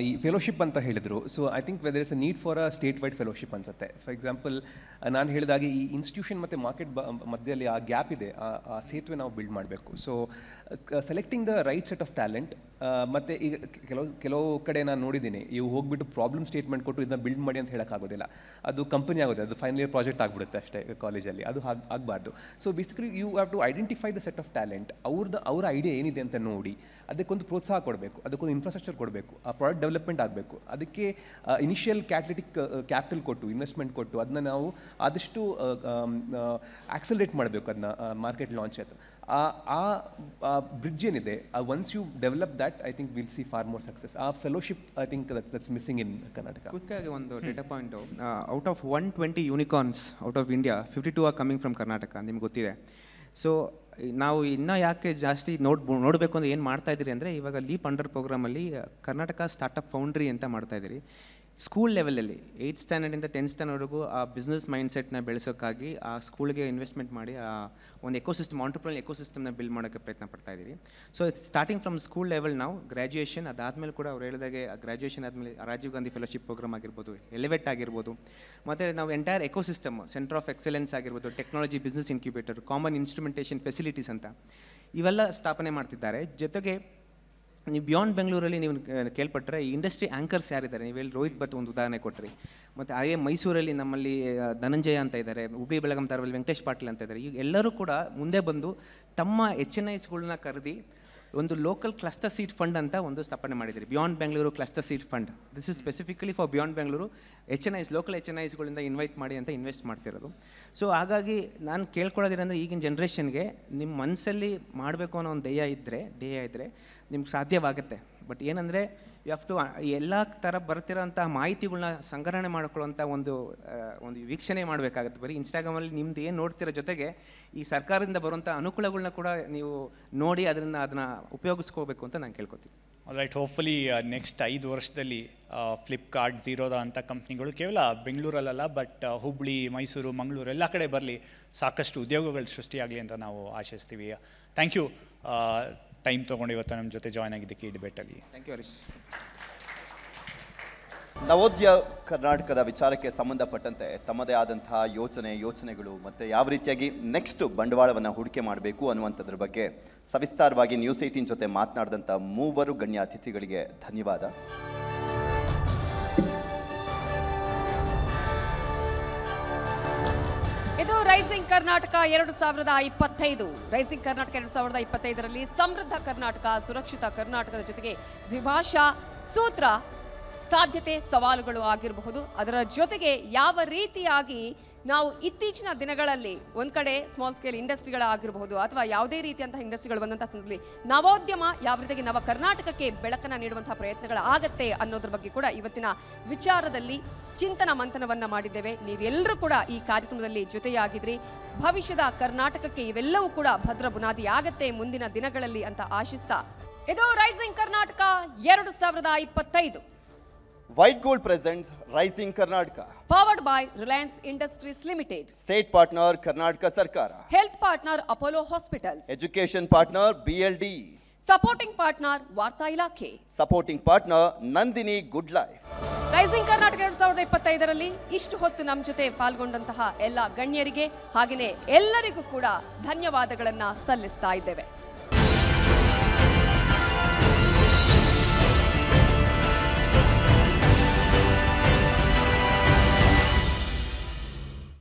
ಈ ಫೆಲೋಶಿಪ್ ಅಂತ ಹೇಳಿದರು. So I think weather is a need for a state wide fellowship ಅನ್ಸುತ್ತೆ. ಫಾರ್ ಎಕ್ಸಾಂಪಲ್, ನಾನು ಹೇಳಿದಾಗೆ ಈ ಇನ್ಸ್ಟಿಟ್ಯೂಷನ್ ಮತ್ತು ಮಾರ್ಕೆಟ್ ಮಧ್ಯದಲ್ಲಿ ಆ ಗ್ಯಾಪ್ ಇದೆ, ಆ ಸೇತುವೆ ನಾವು ಬಿಲ್ಡ್ ಮಾಡಬೇಕು. So selecting the right set of talent. ಮತ್ತು ಈಗ ಕೆಲವು ಕಡೆ ನಾನು ನೋಡಿದ್ದೀನಿ, ಇವು ಹೋಗ್ಬಿಟ್ಟು ಪ್ರಾಬ್ಲಮ್ ಸ್ಟೇಟ್ಮೆಂಟ್ ಕೊಟ್ಟು ಇದನ್ನ ಬಿಲ್ಡ್ ಮಾಡಿ ಅಂತ ಹೇಳೋಕ್ಕಾಗೋದಿಲ್ಲ. ಅದು ಕಂಪನಿ ಆಗೋದು, ಅದು ಫೈನಲ್ ಇಯರ್ ಪ್ರಾಜೆಕ್ಟ್ ಆಗಿಬಿಡುತ್ತೆ ಅಷ್ಟೇ ಕಾಲೇಜಲ್ಲಿ. ಅದು ಆಗಬಾರ್ದು. So basically you have to identify the set of talent. ಅವ್ರ ಐಡಿಯಾ ಏನಿದೆ ಅಂತ ನೋಡಿ ಅದಕ್ಕೊಂದು ಪ್ರೋತ್ಸಾಹ ಕೊಡಬೇಕು, ಅದಕ್ಕೊಂದು ಇನ್ಫ್ರಾಸ್ಟ್ರಕ್ಚರ್ ಕೊಡಬೇಕು, ಆ ಪ್ರಾಡಕ್ಟ್ ಡೆವಲಪ್ಮೆಂಟ್ ಆಗಬೇಕು. ಅದಕ್ಕೆ ಇನಿಷಿಯಲ್ ಕ್ಯಾಪಿಟಲ್ ಕೊಟ್ಟು, ಇನ್ವೆಸ್ಟ್ಮೆಂಟ್ ಕೊಟ್ಟು ಅದನ್ನ ನಾವು ಆದಷ್ಟು ಆಕ್ಸಲರೇಟ್ ಮಾಡಬೇಕು, ಅದನ್ನ ಮಾರ್ಕೆಟ್ ಲಾಂಚ್ ಆಯ್ತು. ಆ ಬ್ರಿಡ್ಜ್ ಏನಿದೆ, once you develop that, I think will see far more success. ಆ fellowship I think that's missing in Karnataka. ಕ್ವಿಕ್ಕಾಗಿ ಒಂದು data point, out of 120 unicorns out of India 52 are coming from Karnataka, ನಿಮ್ಗೆ ಗೊತ್ತಿದೆ. So ನಾವು ಇನ್ನೂ ಯಾಕೆ ಜಾಸ್ತಿ ನೋಡಬೇಕು ಅಂದರೆ ಏನು ಮಾಡ್ತಾಯಿದ್ದೀರಿ ಅಂದರೆ, ಇವಾಗ ಲೀಪ್ ಅಂಡರ್ ಪ್ರೋಗ್ರಾಮಲ್ಲಿ ಕರ್ನಾಟಕ ಸ್ಟಾರ್ಟಪ್ ಫೌಂಡ್ರಿ ಅಂತ ಮಾಡ್ತಾಯಿದ್ದೀರಿ. ಸ್ಕೂಲ್ ಲೆವೆಲಲ್ಲಿ 8th ಸ್ಟ್ಯಾಂಡರ್ಡಿಂದ 10th ಸ್ಟ್ಯಾಂಡರ್ಡ್ವರೆಗೂ ಆ ಬಿಸ್ನೆಸ್ ಮೈಂಡ್ಸೆಟ್ನ ಬೆಳೆಸೋಕ್ಕಾಗಿ ಆ ಸ್ಕೂಲ್ಗೆ ಇನ್ವೆಸ್ಟ್ಮೆಂಟ್ ಮಾಡಿ ಆ ಒಂದು ಎಕೋಸಿಸ್ಟಮ್, ಆಂಟ್ರಪ್ರಿನರ್ ಎಕೋಸಿಸ್ಟಮ್ನ ಬಿಲ್ಡ್ ಮಾಡೋಕ್ಕೆ ಪ್ರಯತ್ನ ಪಡ್ತಾ ಇದ್ದೀರಿ. So starting from school level ನಾವು ಗ್ರ್ಯಾಜುಯೇಷನ್, ಅದಾದಮೇಲೆ ಕೂಡ ಅವ್ರು ಹೇಳಿದಾಗೆ ಗ್ರ್ಯಾಜುಯೇಷನ್ ಆದಮೇಲೆ ರಾಜೀವ್ ಗಾಂಧಿ ಫೆಲೋಶಿಪ್ ಪ್ರೋಗ್ರಾಮ್ ಆಗಿರ್ಬೋದು, ಎಲಿವೇಟ್ ಆಗಿರ್ಬೋದು, ಮತ್ತು ನಾವು entire ecosystem, centre of excellence ಆಗಿರ್ಬೋದು, technology business incubator, common instrumentation facilities ಅಂತ ಇವೆಲ್ಲ ಸ್ಥಾಪನೆ ಮಾಡ್ತಿದ್ದಾರೆ. ಜೊತೆಗೆ ನೀವು ಬಿಯಾಂಡ್ ಬೆಂಗಳೂರಲ್ಲಿ ನೀವು ಕೇಳ್ಪಟ್ಟರೆ ಈ ಇಂಡಸ್ಟ್ರಿ ಆ್ಯಂಕರ್ಸ್ ಯಾರಿದ್ದಾರೆ, ನೀವು ಹೇಳಿ ರೋಹಿತ್ ಭಟ್ ಒಂದು ಉದಾಹರಣೆ ಕೊಟ್ಟರಿ. ಮತ್ತು ಹಾಗೆ ಮೈಸೂರಲ್ಲಿ ನಮ್ಮಲ್ಲಿ ಧನಂಜಯ ಅಂತ ಇದ್ದಾರೆ, ಹುಬ್ಬಳ್ಳಿ ಬೆಳಗಾಂ ಧಾರವಾಡದಲ್ಲಿ ವೆಂಕಟೇಶ್ ಪಾಟೀಲ್ ಅಂತ ಇದ್ದಾರೆ. ಈಗ ಎಲ್ಲರೂ ಕೂಡ ಮುಂದೆ ಬಂದು ತಮ್ಮ HNIsಗಳನ್ನ ಕರೆದಿ ಒಂದು ಲೋಕಲ್ ಕ್ಲಸ್ಟರ್ ಸೀಡ್ ಫಂಡ್ ಅಂತ ಒಂದು ಸ್ಥಾಪನೆ ಮಾಡಿದ್ದೀರಿ, beyond Bengaluru cluster seed fund. This is specifically for beyond Bengaluru HNIs, local HNIsಗಳಿಂದ ಇನ್ವೈಟ್ ಮಾಡಿ ಅಂತ ಇನ್ವೆಸ್ಟ್ ಮಾಡ್ತಿರೋದು. ಸೊ ಹಾಗಾಗಿ ನಾನು ಕೇಳ್ಕೊಳ್ಳೋದೇನೆಂದರೆ, ಈಗಿನ ಜನ್ರೇಷನ್ಗೆ ನಿಮ್ಮ ಮನಸ್ಸಲ್ಲಿ ಮಾಡಬೇಕು ಅನ್ನೋ ಒಂದು ಧ್ಯೇಯ ಇದ್ದರೆ ನಿಮ್ಗೆ ಸಾಧ್ಯವಾಗುತ್ತೆ. ಬಟ್ ಏನಂದರೆ ಯು ಹ್ಯಾವ್ ಟು ಎಲ್ಲ ಥರ ಬರ್ತಿರೋಂಥ ಮಾಹಿತಿಗಳನ್ನ ಸಂಗ್ರಹಣೆ ಮಾಡ್ಕೊಳ್ಳೋಂಥ ಒಂದು ವೀಕ್ಷಣೆ ಮಾಡಬೇಕಾಗುತ್ತೆ. ಬರೀ ಇನ್ಸ್ಟಾಗ್ರಾಮಲ್ಲಿ ನಿಮ್ದು ಏನು ನೋಡ್ತಿರೋ ಜೊತೆಗೆ ಈ ಸರ್ಕಾರದಿಂದ ಬರುವಂಥ ಅನುಕೂಲಗಳನ್ನ ಕೂಡ ನೀವು ನೋಡಿ ಅದನ್ನು ಉಪಯೋಗಿಸ್ಕೋಬೇಕು ಅಂತ ನಾನು ಕೇಳ್ಕೊತೀನಿ. ರೈಟ್, ಹೋಪ್ಫುಲಿ ನೆಕ್ಸ್ಟ್ 5 ವರ್ಷದಲ್ಲಿ ಫ್ಲಿಪ್ಕಾರ್ಟ್, ಝೀರೋದಾ ಅಂಥ ಕಂಪ್ನಿಗಳು ಕೇವಲ ಬೆಂಗಳೂರಲ್ಲ ಬಟ್ ಹುಬ್ಳಿ, ಮೈಸೂರು, ಮಂಗಳೂರು ಎಲ್ಲ ಕಡೆ ಬರಲಿ, ಸಾಕಷ್ಟು ಉದ್ಯೋಗಗಳು ಸೃಷ್ಟಿಯಾಗಲಿ ಅಂತ ನಾವು ಆಶಿಸ್ತೀವಿ. ಥ್ಯಾಂಕ್ ಯು ಟೈಮ್ ತೊಗೊಂಡು ಇವತ್ತು ನಮ್ಮ ಜೊತೆ ಜಾಯ್ನ್ ಆಗಿದ್ದಕ್ಕೆ ಈ ಡಿಬೇಟಲ್ಲಿ. Thank you Harish. ನವೋದ್ಯ ಕರ್ನಾಟಕದ ವಿಚಾರಕ್ಕೆ ಸಂಬಂಧಪಟ್ಟಂತೆ ತಮ್ಮದೇ ಆದಂತಹ ಯೋಚನೆಗಳು ಮತ್ತು ಯಾವ ರೀತಿಯಾಗಿ ನೆಕ್ಸ್ಟ್ ಬಂಡವಾಳವನ್ನು ಹೂಡಿಕೆ ಮಾಡಬೇಕು ಅನ್ನುವಂಥದ್ರ ಬಗ್ಗೆ ಸವಿಸ್ತಾರವಾಗಿ ನ್ಯೂಸ್ 18 ಜೊತೆ ಮಾತನಾಡಿದಂಥ ಮೂವರು ಗಣ್ಯ ಅತಿಥಿಗಳಿಗೆ ಧನ್ಯವಾದ. ಇದು ರೈಸಿಂಗ್ ಕರ್ನಾಟಕ 2025. ರೈಸಿಂಗ್ ಕರ್ನಾಟಕ 2025ರಲ್ಲಿ ಸಮೃದ್ಧ ಕರ್ನಾಟಕ, ಸುರಕ್ಷಿತ ಕರ್ನಾಟಕದ ಜೊತೆಗೆ ದ್ವಿಭಾಷಾ ಸೂತ್ರ, ಸಾಧ್ಯತೆ, ಸವಾಲುಗಳು ಆಗಿರಬಹುದು. ಅದರ ಜೊತೆಗೆ ಯಾವ ರೀತಿಯಾಗಿ ನಾವು ಇತ್ತೀಚಿನ ದಿನಗಳಲ್ಲಿ ಒಂದು ಕಡೆ ಸ್ಮಾಲ್ ಸ್ಕೇಲ್ ಇಂಡಸ್ಟ್ರಿಗಳಾಗಿರಬಹುದು ಅಥವಾ ಯಾವುದೇ ರೀತಿಯಂತಹ ಇಂಡಸ್ಟ್ರಿಗಳು ಬಂದಂತಹ ಸಂದರ್ಭದಲ್ಲಿ ನವೋದ್ಯಮ ಯಾವ ರೀತಿಯಾಗಿ ನವ ಕರ್ನಾಟಕಕ್ಕೆ ಬೆಳಕನ್ನು ನೀಡುವಂತಹ ಪ್ರಯತ್ನಗಳಾಗತ್ತೆ ಅನ್ನೋದ್ರ ಬಗ್ಗೆ ಕೂಡ ಇವತ್ತಿನ ವಿಚಾರದಲ್ಲಿ ಚಿಂತನ ಮಂಥನವನ್ನ ಮಾಡಿದ್ದೇವೆ. ನೀವೆಲ್ಲರೂ ಕೂಡ ಈ ಕಾರ್ಯಕ್ರಮದಲ್ಲಿ ಜೊತೆಯಾಗಿದ್ರಿ. ಭವಿಷ್ಯದ ಕರ್ನಾಟಕಕ್ಕೆ ಇವೆಲ್ಲವೂ ಕೂಡ ಭದ್ರ ಬುನಾದಿ ಆಗತ್ತೆ ಮುಂದಿನ ದಿನಗಳಲ್ಲಿ ಅಂತ ಆಶಿಸ್ತಾ, ಇದು rising Karnataka 2025. White Gold presents Rising Karnataka. Powered by Reliance Industries Limited. State partner Karnataka Sarkara. Health partner Apollo Hospitals. Education partner BLD. Supporting partner Varta Ilakhe. Supporting partner Nandini Good Life. Rising Karnataka 2025ರಲ್ಲಿ ಇಷ್ಟು ಹೊತ್ತು ನಮ್ಮ ಜೊತೆ ಪಾಲ್ಗೊಂಡಂತಹ ಎಲ್ಲ ಗಣ್ಯರಿಗೆ ಹಾಗೆಯೇ ಎಲ್ಲರಿಗೂ ಕೂಡ ಧನ್ಯವಾದಗಳನ್ನ ಸಲ್ಲಿಸ್ತಾ ಇದ್ದೇವೆ.